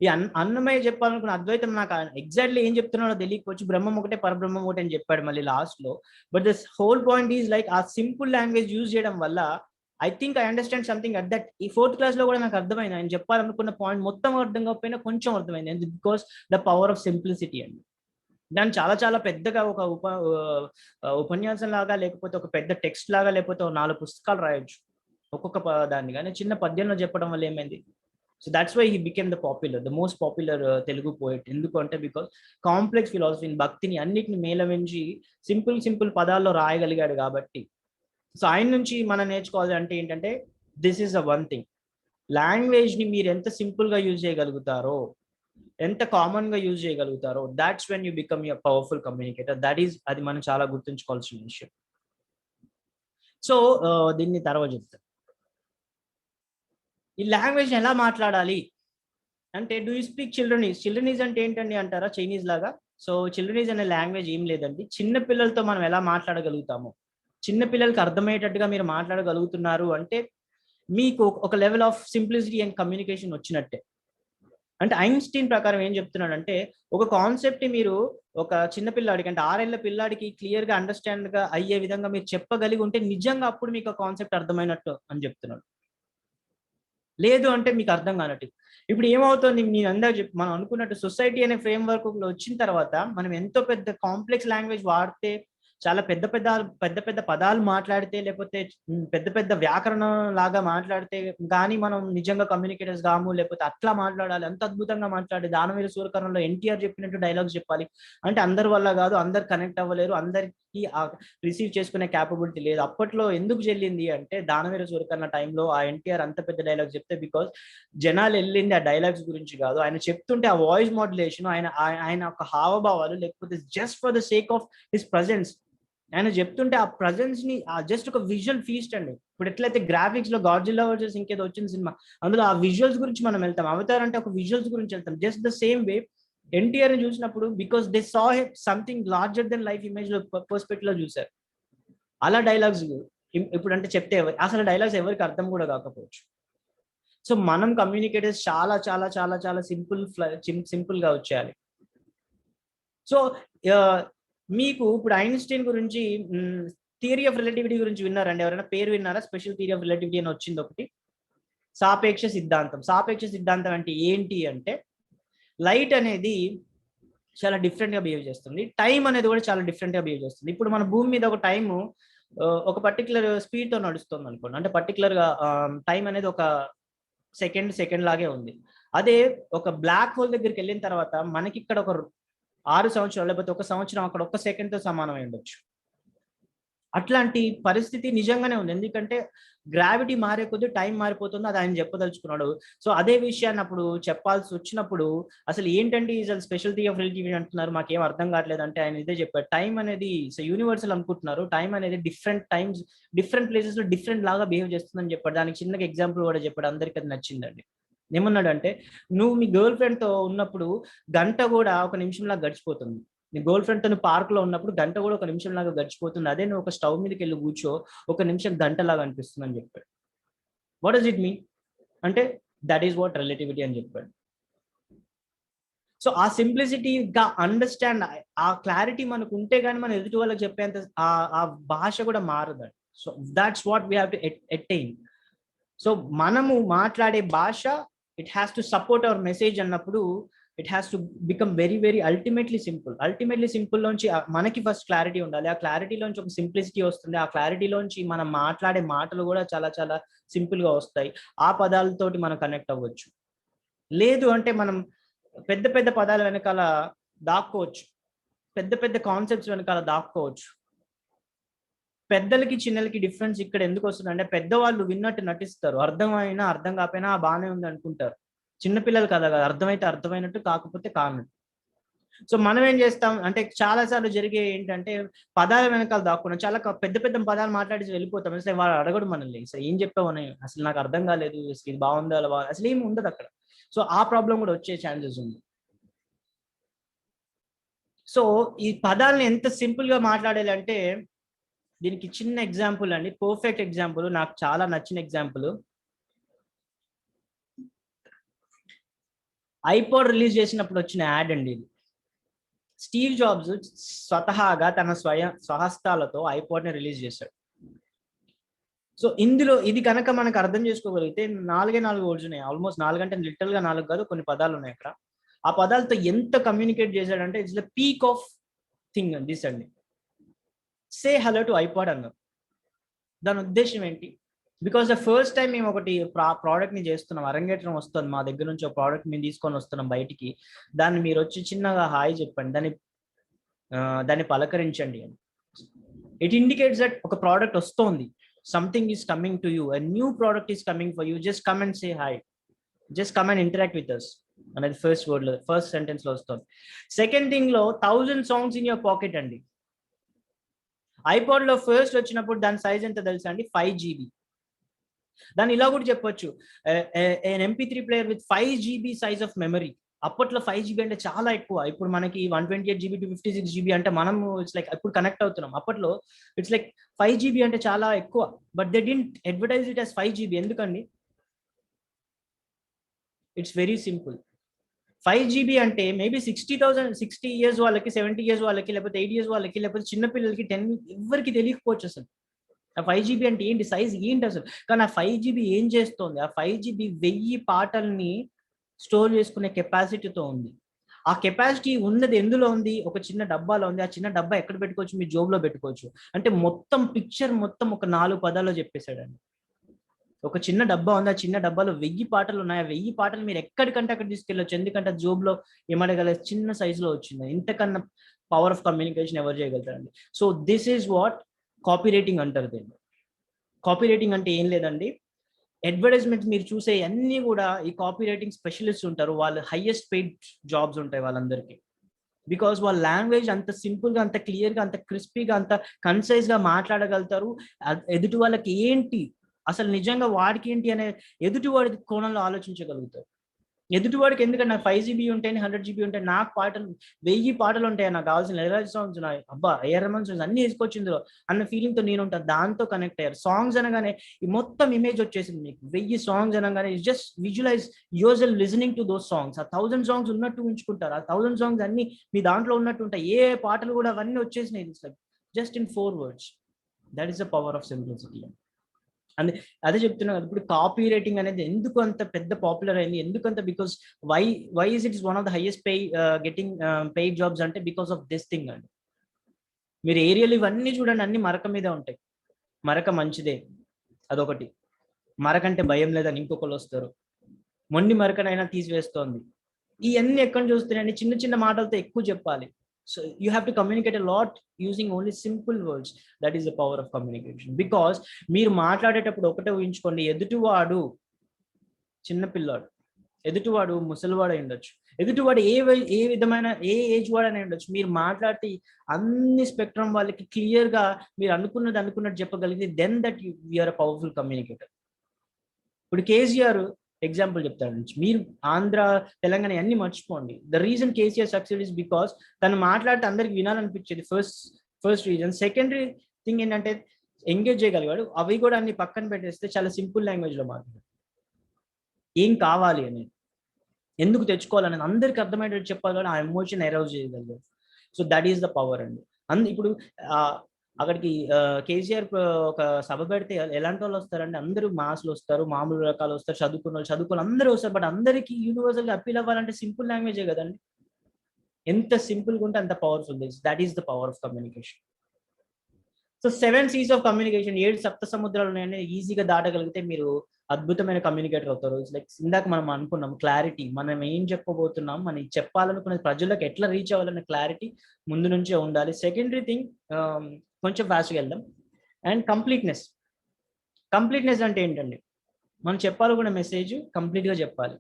ఈ అన్నమయ్య చెప్పాలనుకున్న అద్వైతం నాకు ఎగ్జాక్ట్లీ ఏం చెప్తున్నాడో తెలియకపోవచ్చు, బ్రహ్మం ఒకటే పరబ్రహ్మం ఒకటే అని చెప్పాడు మళ్ళీ లాస్ట్ లో. But this whole point is like ఆ సింపుల్ లాంగ్వేజ్ యూజ్ చేయడం వల్ల I think I understand something at that. ఈ 4th క్లాస్ లో కూడా నాకు అర్థమైంది, ఆయన చెప్పాలనుకున్న పాయింట్ మొత్తం అర్థం కాకపోయినా కొంచెం అర్థమైంది, because the power of simplicity అండి. దాన్ని చాలా చాలా పెద్దగా ఒక ఉపన్యాసం లాగా, లేకపోతే ఒక పెద్ద టెక్స్ట్ లాగా, లేకపోతే 4 పుస్తకాలు రాయొచ్చు ఒక్కొక్క దాన్ని, కానీ చిన్న పద్యంలో చెప్పడం వల్ల ఏమైంది. So that's why he became the most popular Telugu poet. ఎందుకంటే బికాస్ కాంప్లెక్స్ ఫిలాసఫీని, భక్తిని, అన్నిటిని మేళవించి సింపుల్ పదాల్లో రాయగలిగాడు కాబట్టి. సో ఆయన నుంచి మనం నేర్చుకోవాలి అంటే ఏంటంటే, this is the one thing, language ని మీరు ఎంత సింపుల్ గా యూజ్ చేయగలుగుతారో, ఎంత కామన్ గా యూజ్ చేయగలుగుతారో, that's when you become your powerful communicator. అది మనం చాలా గుర్తుంచుకోవాల్సిన విషయం. సో దీన్ని తర్వాత చెప్తాను. ఈ లాంగ్వేజ్ ఎలా మాట్లాడాలి అంటే, డూ యూ స్పీక్ చిల్డ్రనీస్? చిల్డ్రనీస్ అంటే ఏంటండి అంటారా, చైనీస్ లాగా? సో చిల్డ్రనీస్ అనే లాంగ్వేజ్ ఏం లేదండి. చిన్న పిల్లలతో మనం ఎలా మాట్లాడగలుగుతాము, చిన్న పిల్లలకి అర్థమయ్యేటట్టుగా మీరు మాట్లాడగలుగుతున్నారు అంటే మీకు ఒక level of simplicity and communication వచ్చినట్టే. అంటే ఐన్స్టీన్ ప్రకారం ఏం చెప్తున్నాడంటే, ఒక కాన్సెప్ట్ మీరు ఒక చిన్న పిల్లాడికి, అంటే 6 ఏళ్ల పిల్లాడికి క్లియర్ గా అండర్స్టాండ్ గా అయ్యే విధంగా మీరు చెప్పగలిగి ఉంటే నిజంగా అప్పుడు మీకు ఆ కాన్సెప్ట్ అర్థమైనట్టు అని చెప్తున్నాడు. లేదు అంటే మీకు అర్థం కానట్టు. ఇప్పుడు ఏమవుతుంది, నేను అందాక మనం అనుకున్నట్టు సొసైటీ అనే ఫ్రేమ్ వర్క్ వచ్చిన తర్వాత మనం ఎంతో పెద్ద కాంప్లెక్స్ లాంగ్వేజ్ వాడితే, చాలా పెద్ద పదాలు మాట్లాడితే, లేకపోతే పెద్ద వ్యాకరణం లాగా మాట్లాడితే కానీ మనం నిజంగా కమ్యూనికేటర్స్ కాము. లేకపోతే అట్లా మాట్లాడాలి, అంత అద్భుతంగా మాట్లాడి దానవీర సూరకర్ణంలో ఎన్టీఆర్ చెప్పినట్టు డైలాగ్స్ చెప్పాలి అంటే అందరి వల్ల కాదు, అందరు కనెక్ట్ అవ్వలేరు, అందరికి రిసీవ్ చేసుకునే క్యాపబిలిటీ లేదు. అప్పట్లో ఎందుకు చెల్లింది అంటే, దానవీర సూరకర్ణ టైంలో ఆ ఎన్టీఆర్ అంత పెద్ద డైలాగ్స్ చెప్తే, బికాస్ జనాలు వెళ్ళింది ఆ డైలాగ్స్ గురించి కాదు, ఆయన చెప్తుంటే ఆ వాయిస్ మాడ్యులేషన్, ఆయన ఒక హావభావాలు, లేకపోతే just for the sake of his presence, ఆయన చెప్తుంటే ఆ ప్రజెన్స్ ని జస్ట్ ఒక విజువల్ ఫీస్ట్ అండి. ఇప్పుడు ఎట్లయితే గ్రాఫిక్స్ లో గాడ్జిల్లా వర్సెస్ ఇంకేదో వచ్చిన సినిమా, అందులో ఆ విజువల్స్ గురించి మనం వెళ్తాం, అవతార్ అంటే ఒక విజువల్స్ గురించి వెళ్తాం. Just the same way NTR ని చూసినప్పుడు, because they saw something larger than life image లో పర్స్పెక్టివ్ లో చూసారు. అలా డైలాగ్స్ ఇప్పుడు అంటే చెప్తే అసలు డైలాగ్స్ ఎవరికి అర్థం కూడా కాకపోవచ్చు. సో మనం కమ్యూనికేటర్స్ చాలా చాలా చాలా చాలా సింపుల్ గా వచ్చేయాలి. సో మీకు ఇప్పుడు ఐన్స్టీన్ గురించి థియరీ ఆఫ్ రిలేటివిటీ గురించి విన్నారండి? ఎవరైనా పేరు విన్నారా? స్పెషల్ థియరీ ఆఫ్ రిలేటివిటీ అని వచ్చింది ఒకటి, సాపేక్ష సిద్ధాంతం. సాపేక్ష సిద్ధాంతం అంటే ఏంటి అంటే, లైట్ అనేది చాలా డిఫరెంట్ గా బిహేవ్ చేస్తుంది, టైం అనేది కూడా చాలా డిఫరెంట్ గా బిహేవ్ చేస్తుంది. ఇప్పుడు మన భూమి మీద ఒక టైము ఒక పర్టికులర్ స్పీడ్ తో నడుస్తుంది అనుకోండి, అంటే పర్టికులర్ గా టైం అనేది ఒక సెకండ్ లాగే ఉంది. అదే ఒక బ్లాక్ హోల్ దగ్గరికి వెళ్ళిన తర్వాత మనకి ఇక్కడ ఒక 6 సంవత్సరాలు, లేకపోతే 1 సంవత్సరం అక్కడ 1 సెకండ్తో సమానం అయి ఉండొచ్చు. అట్లాంటి పరిస్థితి నిజంగానే ఉంది. ఎందుకంటే గ్రావిటీ మారే కొద్దీ టైం మారిపోతుంది, అది ఆయన చెప్పదలుచుకున్నాడు. సో అదే విషయాన్ని అప్పుడు చెప్పాల్సి వచ్చినప్పుడు, అసలు ఏంటంటే అసలు స్పెషల్ థియరీ ఆఫ్ రిలేటివిటీ అంటున్నారు, మాకేం అర్థం కావట్లేదు అంటే ఆయన ఇదే చెప్పాడు, టైం అనేది యూనివర్సల్ అనుకుంటున్నారు, టైం అనేది డిఫరెంట్ ప్లేసెస్ లో డిఫరెంట్ లాగా బిహేవ్ చేస్తుందని చెప్పాడు. దానికి చిన్నగా ఎగ్జాంపుల్ కూడా చెప్పాడు, అందరికీ అది నచ్చిందండి. ఏమన్నాడంటే, నువ్వు మీ గర్ల్ ఫ్రెండ్ తో ఉన్నప్పుడు గంట కూడా 1 నిమిషంలా గడిచిపోతుంది. నీ గర్ల్ ఫ్రెండ్ తో పార్క్ లో ఉన్నప్పుడు గంట కూడా 1 నిమిషం లాగా గడిచిపోతుంది. అదే నువ్వు ఒక స్టవ్ మీదకి వెళ్ళి కూర్చో, 1 నిమిషం గంటలాగా అనిపిస్తుంది అని చెప్పాడు. వాట్ డస్ ఇట్ మీన్ అంటే, దట్ ఈస్ వాట్ రిలేటివిటీ అని చెప్పాడు. సో ఆ సింప్లిసిటీగా అండర్స్టాండ్, ఆ క్లారిటీ మనకు ఉంటే గానీ మనం ఎదుటి వాళ్ళకి చెప్పేంత ఆ భాష కూడా మారదండి. So that's what we have to attain. So మనము మాట్లాడే భాష, it has to support our message అన్నప్పుడు, it has to become very ultimately simple లోంచి మనకి ఫస్ట్ క్లారిటీ ఉండాలి. ఆ క్లారిటీలోంచి ఒక సింప్లిసిటీ వస్తుంది. ఆ క్లారిటీలోంచి మనం మాట్లాడే మాటలు కూడా చాలా చాలా సింపుల్ గా వస్తాయి. ఆ పదాలతోటి మనం కనెక్ట్ అవ్వచ్చు. లేదు అంటే మనం పెద్ద పదాల వెనకాల దాక్కోవచ్చు. పెద్ద పెద్ద కాన్సెప్ట్స్ వెనకాల దాక్కోవచ్చు. పెద్దలకి చిన్నలకి డిఫరెన్స్ ఇక్కడ ఎందుకు వస్తుంది అంటే, పెద్దవాళ్ళు విన్నట్టు నటిస్తారు, అర్థమైనా అర్థం కాకపోయినా బాగానే ఉంది అనుకుంటారు. చిన్నపిల్లలు కదా, అర్థమైతే అర్థమైనట్టు, కాకపోతే కానట్టు. సో మనం ఏం చేస్తాం అంటే, చాలా సార్లు జరిగే ఏంటంటే, పదాల వెనకాల దాక్కున్నాం, చాలా పెద్ద పెద్ద పదాలు మాట్లాడి వెళ్ళిపోతాం. అసలు వాడు అడగడు మనల్ని, అసలు ఏం చెప్పావని, అసలు నాకు అర్థం కాలేదు, అసలు ఇది బాగుందో అలా అసలు ఏమి ఉండదు అక్కడ. సో ఆ ప్రాబ్లం కూడా వచ్చే ఛాన్సెస్ ఉంది. సో ఈ పదాలని ఎంత సింపుల్ గా మాట్లాడాలి అంటే, దీనికి చిన్న ఎగ్జాంపుల్ అండి, పర్ఫెక్ట్ ఎగ్జాంపుల్, నాకు చాలా నచ్చిన ఎగ్జాంపుల్. ఐపాడ్ రిలీజ్ చేసినప్పుడు వచ్చిన యాడ్ అండి ఇది. స్టీవ్ జాబ్స్ స్వతహాగా తన స్వహస్తాలతో ఐపాడ్ ని రిలీజ్ చేశాడు. సో ఇందులో ఇది కనుక మనకు అర్థం చేసుకోగలిగితే 4 వర్డ్స్ ఉన్నాయి, ఆల్మోస్ట్ 4 అంటే లిటరల్ గా 4 కాదు, కొన్ని పదాలు ఉన్నాయి అక్కడ. ఆ పదాలతో ఎంత కమ్యూనికేట్ చేశాడంటే, it's the peak of thing this అండి. సే హలో టు ఐపాడ్ అన్నారు. దాని ఉద్దేశం ఏంటి? బికాస్ ద ఫస్ట్ టైం మేము ఒకటి ప్రోడక్ట్ ని చేస్తున్నాం, అరంగేట్రం వస్తుంది మా దగ్గర నుంచి, ఒక ప్రోడక్ట్ మేము తీసుకొని వస్తున్నాం బయటికి, దాన్ని మీరు వచ్చి చిన్నగా హాయ్ చెప్పండి, దాన్ని పలకరించండి అని. ఇట్ ఇండికేట్స్ దట్ ఒక ప్రోడక్ట్ వస్తోంది, something is coming to you, a new product is coming for you, just come and say hi, just come and interact with us అనేది ఫస్ట్ వర్డ్ లో, ఫస్ట్ సెంటెన్స్ లో వస్తుంది. Second thing లో 1000 songs in your pocket అండి. IPod లో first వచ్చినప్పుడు దాని size ఎంత తెలుసా అండి? 5 GB. దాన్ని ఇలా కూడా చెప్పొచ్చు, MP3 player with 5 GB size of memory. అప్పట్లో 5 GB అంటే చాలా ఎక్కువ. ఇప్పుడు మనకి 128 GB to 56 GB అంటే మనం ఇట్స్ లైక్ ఇప్పుడు కనెక్ట్ అవుతున్నాం. అప్పట్లో ఇట్స్ లైక్ 5 GB అంటే చాలా ఎక్కువ. But they didn't advertise it as 5 GB. ఎందుకండి? It's very simple. 5 GB అంటే మేబీ 60 years వాళ్ళకి, 70 years వాళ్ళకి, లేకపోతే 8 years వాళ్ళకి, లేకపోతే చిన్నపిల్లలకి 10 ఎవరికి తెలియకపోవచ్చు అసలు ఆ 5 GB అంటే ఏంటి, సైజ్ ఏంటి అసలు. కానీ ఆ 5 GB ఏం చేస్తుంది? ఆ 5 GB 1000 పాటల్ని స్టోర్ చేసుకునే కెపాసిటీతో ఉంది. ఆ కెపాసిటీ ఉన్నది ఎందులో ఉంది? ఒక చిన్న డబ్బాలో ఉంది. ఆ చిన్న డబ్బా ఎక్కడ పెట్టుకోవచ్చు? మీ జోబులో పెట్టుకోవచ్చు. అంటే మొత్తం పిక్చర్ మొత్తం ఒక 4 పదాల్లో చెప్పేశాడండి. ఒక చిన్న డబ్బా ఉంది, ఆ చిన్న డబ్బాలో 1000 పాటలు ఉన్నాయి. ఆ 1000 పాటలు మీరు ఎక్కడికంటే అక్కడ తీసుకెళ్ళొచ్చు. ఎందుకంటే జోబులో ఏమడగల చిన్న సైజులో వచ్చింది. ఇంతకన్నా పవర్ ఆఫ్ కమ్యూనికేషన్ ఎవరు చేయగలుగుతారండి? So this is what copy writing అంటారు దీన్ని. కాపీ రైటింగ్ అంటే ఏం లేదండి, అడ్వర్టైజ్మెంట్స్ మీరు చూసే అన్ని కూడా ఈ కాపీ రైటింగ్ స్పెషలిస్ట్ ఉంటారు, వాళ్ళు హైయెస్ట్ పెయిడ్ జాబ్స్ ఉంటాయి వాళ్ళందరికీ. బికాస్ వాళ్ళ లాంగ్వేజ్ అంత సింపుల్ గా, అంత క్లియర్ గా, అంత క్రిస్పీగా, అంత కన్సైజ్ గా మాట్లాడగలుగుతారు. ఎదుటి వాళ్ళకి ఏంటి అసలు నిజంగా వాడికి ఏంటి అనే ఎదుటి వాడి కోణంలో ఆలోచించగలుగుతారు. ఎదుటివాడికి ఎందుకంటే నాకు 5 GB ఉంటాయి, 100 GB ఉంటాయి, నాకు పాటలు 1000 పాటలు ఉంటాయి, నాకు కావాల్సిన ఎలరాజ్ సాంగ్స్ ఉన్నాయి, అబ్బా AR రెహమాన్ సాంగ్స్ అన్ని వేసుకొచ్చిందిలో అన్న ఫీలింగ్ తో నేను ఉంటాను. దాంతో కనెక్ట్ అయ్యారు. సాంగ్స్ అనగానే ఈ మొత్తం ఇమేజ్ వచ్చేసింది మీకు. 1000 సాంగ్స్ అనగానే just visualise yourself listening to those songs. ఆ 1000 సాంగ్స్ ఉన్నట్టు ఉంచుకుంటారు. ఆ 1000 సాంగ్స్ అన్ని మీ దాంట్లో ఉన్నట్టు ఉంటాయి. ఏ పాటలు కూడా అవన్నీ వచ్చేసినాయి just in 4 words. That is the power of simplicity. And అదే చెప్తున్నా కదా, ఇప్పుడు కాపీ రైటింగ్ అనేది ఎందుకు అంత పెద్ద పాపులర్ అయింది, ఎందుకంత because why is it is one of the highest getting paid jobs అంటే బికాస్ ఆఫ్ దిస్ థింగ్ అండి. మీరు ఏరియాలు ఇవన్నీ చూడండి, అన్ని మరక మీదే ఉంటాయి. మరక మంచిదే అదొకటి, మరకంటే భయం లేదని ఇంకొకరు వస్తారు, మొండి మరకనైనా తీసివేస్తోంది. ఇవన్నీ ఎక్కడ చూస్తున్నాయండి? చిన్న చిన్న మాటలతో ఎక్కువ చెప్పాలి. So you have to communicate a lot using only simple words. That is the power of communication. Because మీరు మాట్లాడేటప్పుడు ఒకటే ఊహించుకోండి, ఎదుటివాడు చిన్నపిల్లాడు, ఎదుటివాడు ముసలివాడు అయి ఉండొచ్చు, ఎదుటివాడు ఏ విధమైన ఏ ఏజ్ వాడు అని ఉండొచ్చు. మీరు మాట్లాడితే అన్ని స్పెక్ట్రమ్ వాళ్ళకి క్లియర్ గా మీరు అనుకున్నట్టు చెప్పగలిగితే then that you are a powerful communicator. ఇప్పుడు KCR ఎగ్జాంపుల్ చెప్తాను. మీరు ఆంధ్ర తెలంగాణ అన్ని మర్చిపోండి. The reason KCR success is because తను మాట్లాడితే అందరికి వినాలనిపించేది ఫస్ట్ రీజన్. సెకండరీ థింగ్ ఏంటంటే ఎంగేజ్ చేయగలిగాడు. అవి కూడా అన్ని పక్కన పెట్టేస్తే చాలా సింపుల్ లాంగ్వేజ్ లో మాట్లాడు, ఏం కావాలి అనేది, ఎందుకు తెచ్చుకోవాలనేది అందరికి అర్థమయ్యేటట్టు చెప్పాలి, కానీ ఆ ఎమోషన్ అరౌజ్ చేయగలిగాడు. So that is the power అండి. ఇప్పుడు అక్కడికి KCR ఒక సభ పెడితే ఎలాంటి వాళ్ళు వస్తారంటే అందరూ మాస్లు వస్తారు, మామూలు రకాలు వస్తారు, చదువుకున్న అందరూ వస్తారు. బట్ అందరికి యూనివర్సల్ గా అప్పీల్ అవ్వాలంటే సింపుల్ లాంగ్వేజే కదండి. ఎంత సింపుల్ గా ఉంటే అంత powerful. That is the power of communication. So 7 seas of communication, 7 సప్త సముద్రాలు ఉన్నాయని ఈజీగా దాటగలిగితే మీరు అద్భుతమైన కమ్యూనికేటర్ అవుతారు. లైక్ ఇందాక మనం అనుకున్నాం క్లారిటీ, మనం ఏం చెప్పబోతున్నాం, మనం చెప్పాలనుకున్న ప్రజలకు ఎట్లా రీచ్ అవ్వాలన్న క్లారిటీ ముందు నుంచే ఉండాలి. సెకండరీ థింగ్, కొంచెం ఫాస్ట్గా వెళ్దాం. And completeness. కంప్లీట్నెస్ అంటే ఏంటండి, మనం చెప్పాలనుకున్న మెసేజ్ కంప్లీట్గా చెప్పాలి.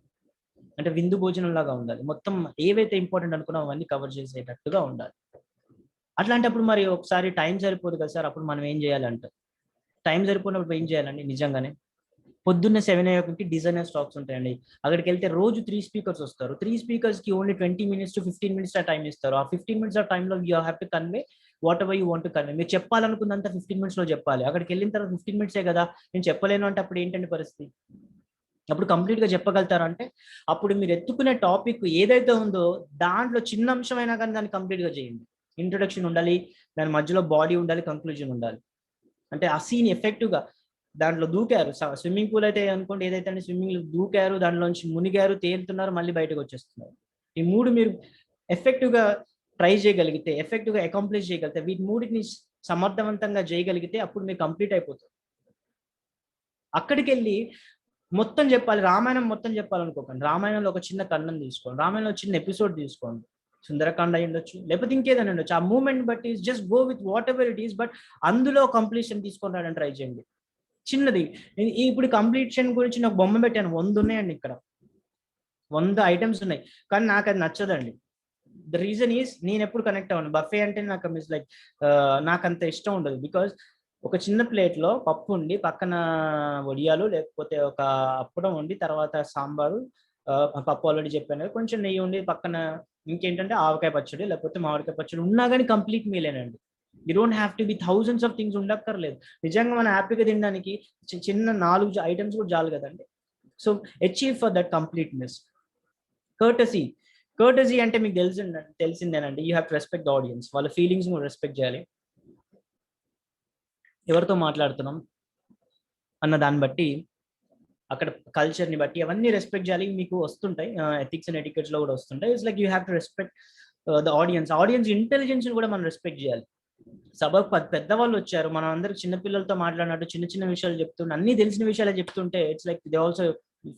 అంటే విందు భోజనం లాగా ఉండాలి. మొత్తం ఏవైతే ఇంపార్టెంట్ అనుకున్నామో అవన్నీ కవర్ చేసేటట్టుగా ఉండాలి. అట్లాంటప్పుడు మరి ఒకసారి టైం సరిపోదు కదా సార్, అప్పుడు మనం ఏం చేయాలంటే, టైం సరిపోయినప్పుడు ఏం చేయాలండి? నిజంగానే పొద్దున్న 7 AM డిజైనర్ స్టాక్స్ ఉంటాయండి. అక్కడికి వెళ్తే రోజు 3 స్పీకర్స్ వస్తారు. 3 స్పీకర్స్కి only 20 minutes to 15 minutes time ఇస్తారు. ఆ 15 minutes ఆ టైంలో you have to convey whatever you want to convey. మీరు చెప్పాలనుకున్నంత 15 minutes లో చెప్పాలి. అక్కడికి వెళ్ళిన తర్వాత 15 minutes కదా, నేను చెప్పలేను అంటే అప్పుడు ఏంటంటే పరిస్థితి? అప్పుడు కంప్లీట్గా చెప్పగలుగుతారు అంటే, అప్పుడు మీరు ఎత్తుకునే టాపిక్ ఏదైతే ఉందో దాంట్లో చిన్న అంశమైనా కానీ దాన్ని కంప్లీట్గా చేయండి. ఇంట్రొడక్షన్ ఉండాలి, దాని మధ్యలో బాడీ ఉండాలి, కంక్లూజన్ ఉండాలి. అంటే ఆ సీన్ ఎఫెక్టివ్గా దాంట్లో దూకారు. స్విమ్మింగ్ పూల్ అయితే అనుకోండి, ఏదైతే స్విమ్మింగ్ దూకారు, దాంట్లోంచి మునిగారు, తేలుతున్నారు, మళ్ళీ బయటకు వచ్చేస్తున్నారు. ఈ 3 మీరు ఎఫెక్టివ్గా ట్రై చేయగలిగితే, ఎఫెక్టివ్గా అకాంప్లిష్ చేయగలిగితే, వీటి 3ని సమర్థవంతంగా చేయగలిగితే అప్పుడు మీరు కంప్లీట్ అయిపోతారు. అక్కడికి వెళ్ళి మొత్తం చెప్పాలి, రామాయణం మొత్తం చెప్పాలనుకోకండి. రామాయణంలో ఒక చిన్న ఖండం తీసుకోండి, రామాయణంలో చిన్న ఎపిసోడ్ తీసుకోండి. సుందరకాండ అయి ఉండొచ్చు, లేకపోతే ఇంకేదైనా ఉండొచ్చు. ఆ మూమెంట్ బట్టి just go with what ever it is, but అందులో కంప్లీషన్ తీసుకొని రావడానికి ట్రై చేయండి. చిన్నది. ఇప్పుడు కంప్లీషన్ గురించి నాకు బొమ్మ పెట్టాను, 100 ఉన్నాయండి ఇక్కడ, 100 ఐటమ్స్ ఉన్నాయి, కానీ నాకు అది నచ్చదండి. ద రీజన్ ఈస్, నేను ఎప్పుడు కనెక్ట్ అవ్వను. బఫే అంటే నాకు మిస్ లైక్ నాకు అంత ఇష్టం ఉండదు. బికాజ్ ఒక చిన్న ప్లేట్లో పప్పు ఉండి, పక్కన వడియాలు, లేకపోతే ఒక అప్పడం ఉండి, తర్వాత సాంబారు, పప్పు ఆల్రెడీ చెప్పాను, కొంచెం నెయ్యి ఉండి, పక్కన ఇంకేంటంటే ఆవకాయ పచ్చడి, లేకపోతే మామిడికాయ పచ్చడి ఉన్నా కానీ కంప్లీట్ మీలేనండి. You don't have to be thousands of things ఉండక్కర్లేదు. నిజంగా మనం హ్యాపీగా తినడానికి చిన్న 4 ఐటమ్స్ కూడా చాలు కదండి. So achieve for that completeness. Courtesy. Courtesy అంటే మీకు తెలిసిందేనండి, you have to respect the audience. వాళ్ళ ఫీలింగ్స్ కూడా రెస్పెక్ట్ చేయాలి. ఎవరితో మాట్లాడుతున్నాం అన్న దాన్ని బట్టి, అక్కడ కల్చర్ని బట్టి అవన్నీ రెస్పెక్ట్ చేయాలి. మీకు వస్తుంటాయి, ఎథిక్స్ అండ్ ఎటికెట్స్లో కూడా వస్తుంటాయి. It's like you have to respect the audience ఇంటెలిజెన్స్ని కూడా మనం రెస్పెక్ట్ చేయాలి. సభకు పెద్దవాళ్ళు వచ్చారు, మనం అందరికి చిన్నపిల్లలతో మాట్లాడినట్టు చిన్న చిన్న విషయాలు చెప్తుంటే, అన్ని తెలిసిన విషయాలు చెప్తుంటే, it's like they also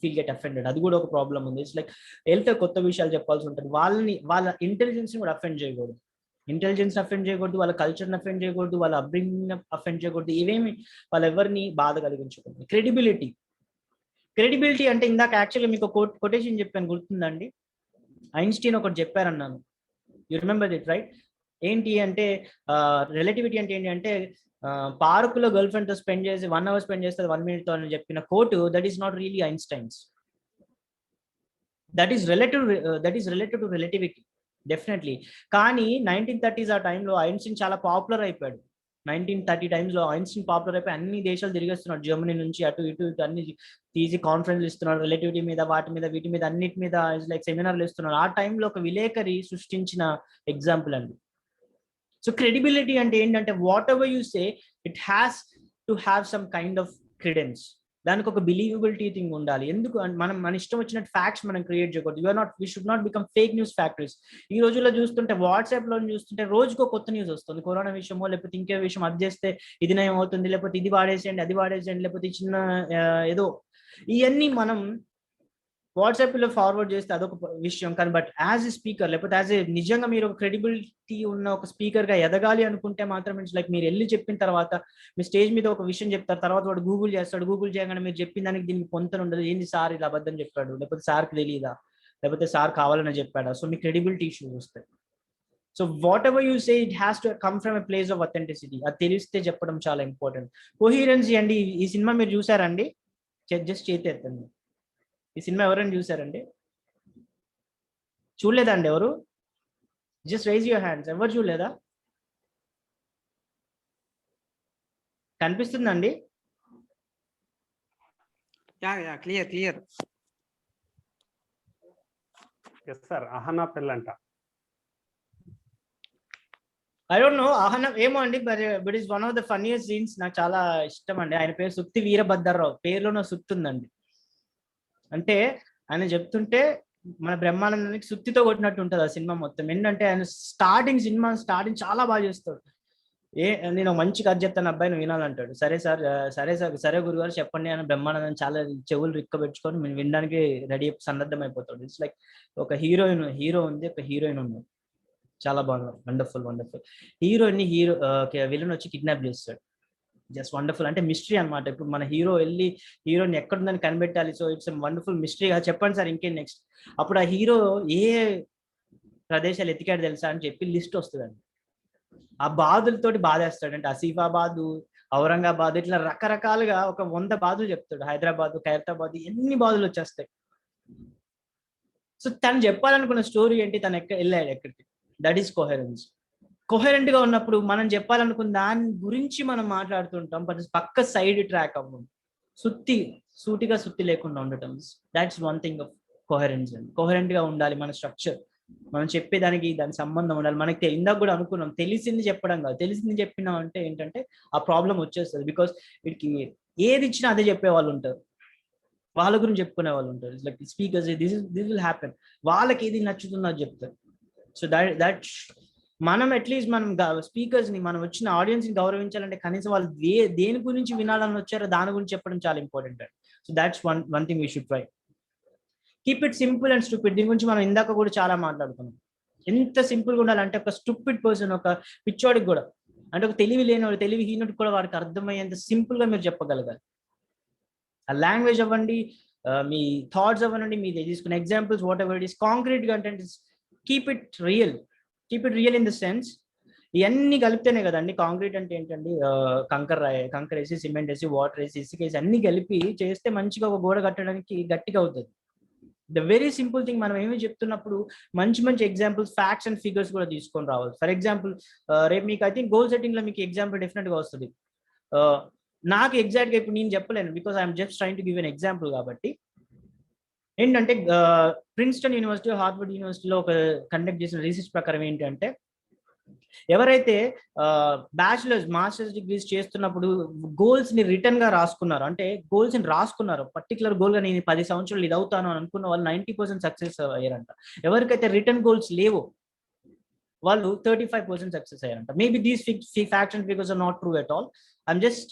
feel get offended. అది కూడా ఒక ప్రాబ్లం ఉంది. ఇట్స్ లైక్ వెళ్తే కొత్త విషయాలు చెప్పాల్సి ఉంటుంది. వాళ్ళ ఇంటెలిజెన్స్ని కూడా అఫెండ్ చేయకూడదు. ఇంటెలిజెన్స్ అఫెండ్ చేయకూడదు, వాళ్ళ కల్చర్ని అఫెండ్ చేయకూడదు, వాళ్ళ అప్బ్రింగింగ్ అఫెండ్ చేయకూడదు. ఇవేమి వాళ్ళెవరిని బాధ కలిగించకూడదు. క్రెడిబిలిటీ అంటే ఇందాక యాక్చువల్గా మీకు కొటేషన్ చెప్పాను, గుర్తుందండి? ఐన్స్టీన్ ఒకటి చెప్పారన్నాను, యూ రిమెంబర్ ఇట్ రైట్? ఏంటి అంటే, రిలేటివిటీ అంటే ఏంటి అంటే, పార్కులో గర్ల్ ఫ్రెండ్ తో స్పెండ్ చేసి 1 hour స్పెండ్ చేస్తుంది 1 minute తో అని చెప్పిన coat, that is not really Einstein's. That is relative to relativity definitely. కానీ 1930s ఆ టైంలో ఐన్స్టీన్ చాలా పాపులర్ అయిపోయాడు. 1930 టైమ్స్లో ఐన్స్టీన్ పాపులర్ అయిపోయి అన్ని దేశాలు తిరిగేస్తున్నాడు. జర్మనీ నుంచి అటు ఇటు అన్ని తీసి కాన్ఫరెన్స్లు ఇస్తున్నాడు, రిలేటివిటీ మీద, వాటి మీద, వీటి మీద, అన్నిటి మీద లైక్ సెమినార్లు ఇస్తున్నాడు. ఆ టైంలో ఒక విలేకరి సృష్టించిన ఎగ్జాంపుల్ అండి. సో క్రెడిబిలిటీ అంటే ఏంటంటే, what ever you say it has to have some kind of క్రెడెన్స్. దానికి ఒక బిలీవబిలిటీ థింగ్ ఉండాలి. ఎందుకు మన ఇష్టం వచ్చినట్టు ఫ్యాక్ట్స్ మనం క్రియేట్ చేయకూడదు. We should not become fake news factories. ఈ రోజుల్లో చూస్తుంటే, వాట్సాప్లో చూస్తుంటే రోజుకో కొత్త న్యూస్ వస్తుంది. కరోనా విషయమో, లేకపోతే ఇంకే విషయం, అది చేస్తే ఇది నయం అవుతుంది, లేకపోతే ఇది వాడేసేయండి, అది వాడేసేయండి, లేకపోతే చిన్న ఏదో, ఇవన్నీ మనం వాట్సాప్లో ఫార్వర్డ్ చేస్తే అదొక విషయం. కానీ బట్ యాజ్ ఎ స్పీకర్, లేకపోతే నిజంగా మీరు ఒక క్రెడిబిలిటీ ఉన్న ఒక స్పీకర్గా ఎదగాలి అనుకుంటే మాత్రం, ఇట్స్ లైక్ మీరు వెళ్ళి చెప్పిన తర్వాత, మీ స్టేజ్ మీద ఒక విషయం చెప్తారు, తర్వాత వాడు గూగుల్ చేస్తాడు, గూగుల్ చేయగానే మీరు చెప్పిన దానికి దీనికి పొంతన ఉండదు. ఏంది సార్ ఇలా అబద్ధం చెప్పాడు, లేకపోతే సార్కి తెలియదా, లేకపోతే సార్ కావాలని చెప్పాడా? సో మీ క్రెడిబిలిటీ ఇష్యూస్ వస్తాయి. So what ever you say it has to come from a place of authenticity. అది తెలిస్తే చెప్పడం చాలా ఇంపార్టెంట్. కోహిరెన్సీ అండి, ఈ సినిమా మీరు చూసారండి? జస్ట్ చేతి ఎత్తండి. ఈ సినిమా ఎవరైనా చూసారండి? చూడలేదండి ఎవరు? Just rise your hands. ఎవరు చూడలేదా? కనిపిస్తుందండి? Clear. Yes sir, Ahana Pellanta. I don't know Ahana ఏమో అండి, but is one of the funniest scenes. నాకు చాలా ఇష్టం అండి. ఆయన పేరు సుత్తి వీరభద్రరావు. పేరులోనే సుత్తి ఉందండి. అంటే ఆయన చెప్తుంటే మన బ్రహ్మానందానికి సుత్తితో కొట్టినట్టు ఉంటుంది ఆ సినిమా మొత్తం. ఏంటంటే ఆయన సినిమా స్టార్టింగ్ చాలా బాగా చేస్తాడు. నేను మంచి కథ చెప్తాను అబ్బాయి నువ్వు వినాలంటాడు. సరే సార్, సరే గురుగారు చెప్పండి అని బ్రహ్మానందం చాలా చెవులు రిక్కబెట్టుకొని మేము వినడానికి రెడీ సన్నద్ధం అయిపోతాడు. ఇట్స్ లైక్ ఒక హీరో ఉంది, ఒక హీరోయిన్ ఉంది. చాలా బాగా వండర్ఫుల్. హీరోయిన్ విలన్ వచ్చి కిడ్నాప్ చేస్తాడు. Just wonderful. అంటే మిస్టరీ అనమాట. ఇప్పుడు మన హీరో వెళ్ళి హీరోని ఎక్కడుందని కనిపెట్టాలి. సో ఇట్స్ వండర్ఫుల్ మిస్టరీగా చెప్పండి సార్ ఇంకేం నెక్స్ట్. అప్పుడు ఆ హీరో ఏ ప్రదేశాలు ఎతికాడు తెలుసా అని చెప్పి లిస్ట్ వస్తుందండి. ఆ బాధలతోటి బాధేస్తాడు. అంటే ఆసిఫాబాద్, ఔరంగాబాద్ ఇట్లా రకరకాలుగా ఒక 100 బాధలు చెప్తాడు. హైదరాబాద్, ఖైరతాబాద్ ఎన్ని బాధలు వచ్చేస్తాయి. సో తను చెప్పాలనుకున్న స్టోరీ ఏంటి, తను వెళ్ళాడు ఎక్కడికి. That is coherence. కోహెరెంట్ గా ఉన్నప్పుడు మనం చెప్పాలనుకున్న దాని గురించి మనం మాట్లాడుతుంటాం. బట్ పక్క సైడ్ ట్రాక్ అవ్వడం, సూటిగా లేకుండా ఉండటం. That's one thing of coherence. అండి కోహెరెంట్ గా ఉండాలి మన స్ట్రక్చర్. మనం చెప్పేదానికి దాని సంబంధం ఉండాలి. మనకి ఇందాక కూడా అనుకున్నాం, తెలిసింది చెప్పడం కాదు. తెలిసింది చెప్పినా అంటే ఏంటంటే ఆ ప్రాబ్లం వచ్చేస్తుంది. బికాస్ వీటికి ఏది ఇచ్చినా అదే చెప్పే వాళ్ళు ఉంటారు, వాళ్ళ గురించి చెప్పుకునే వాళ్ళు ఉంటారు. Like speakers this will happen, వాళ్ళకి ఏది నచ్చుతుందో అది చెప్తారు. సో దట్ మనం అట్లీస్ట్ మనం స్పీకర్స్ ని, మనం వచ్చిన ఆడియన్స్ ని గౌరవించాలంటే కనీసం వాళ్ళు దేని గురించి వినాలని వచ్చారో దాని గురించి చెప్పడం చాలా ఇంపార్టెంట్ అండి. So that's one thing we should try. Keep it simple and stupid. దీని గురించి మనం ఇందాక కూడా చాలా మాట్లాడుకున్నాం. ఎంత సింపుల్ గా ఉండాలంటే ఒక స్టూపిడ్ పర్సన్, ఒక పిచ్చోడికి కూడా, అంటే ఒక తెలివి లేనివాడు, తెలివిహీనుడికి కూడా వాడికి అర్థమయ్యేంత సింపుల్ గా మీరు చెప్పగలగాలి. ఆ లాంగ్వేజ్ అవ్వండి, మీ థాట్స్ అవ్వండి, మీరు తీసుకున్న examples what ever it is, concrete గా అంటే keep it real in the sense. ఇవన్నీ కలిపితేనే కదండి కాంక్రీట్ అంటే ఏంటండి, కంకర్ వేసి, సిమెంట్ వేసి, వాటర్ వేసి, ఇసుక వేసి అన్ని కలిపి చేస్తే మంచిగా ఒక గోడ కట్టడానికి గట్టిగా అవుతుంది. The very simple thing. మనం ఏమి చెప్తున్నప్పుడు మంచి ఎగ్జాంపుల్స్, ఫ్యాక్ట్స్ అండ్ ఫిగర్స్ కూడా తీసుకొని రావాలి. ఫర్ ఎగ్జాంపుల్ రేపు మీకు ఐ థింక్ గోల్ సెట్టింగ్ లో మీకు ఎగ్జాంపుల్ డెఫినెట్ గా వస్తుంది. నాకు ఎగ్జాక్ట్ గా ఇప్పుడు నేను చెప్పలేను, because I'm just trying to give an example. కాబట్టి ఏంటంటే ప్రిన్స్టన్ యూనివర్సిటీ, హార్వర్డ్ యూనివర్సిటీలో ఒక కండక్ట్ చేసిన రీసెర్చ్ ప్రకారం ఏంటంటే, ఎవరైతే బ్యాచిలర్స్, మాస్టర్స్ డిగ్రీస్ చేస్తున్నప్పుడు గోల్స్ ని రిటర్న్ గా రాసుకున్నారు, అంటే గోల్స్ ని రాసుకున్నారు, పర్టికులర్ గోల్ గా నేను 10 సంవత్సరాలు ఇది అవుతాను అని అనుకున్న వాళ్ళు 90% సక్సెస్ అయ్యారంట. ఎవరికైతే రిటర్న్ గోల్స్ లేవో వాళ్ళు 35% సక్సెస్ అయ్యారంట. Maybe these facts and figures are not true at all. I'm just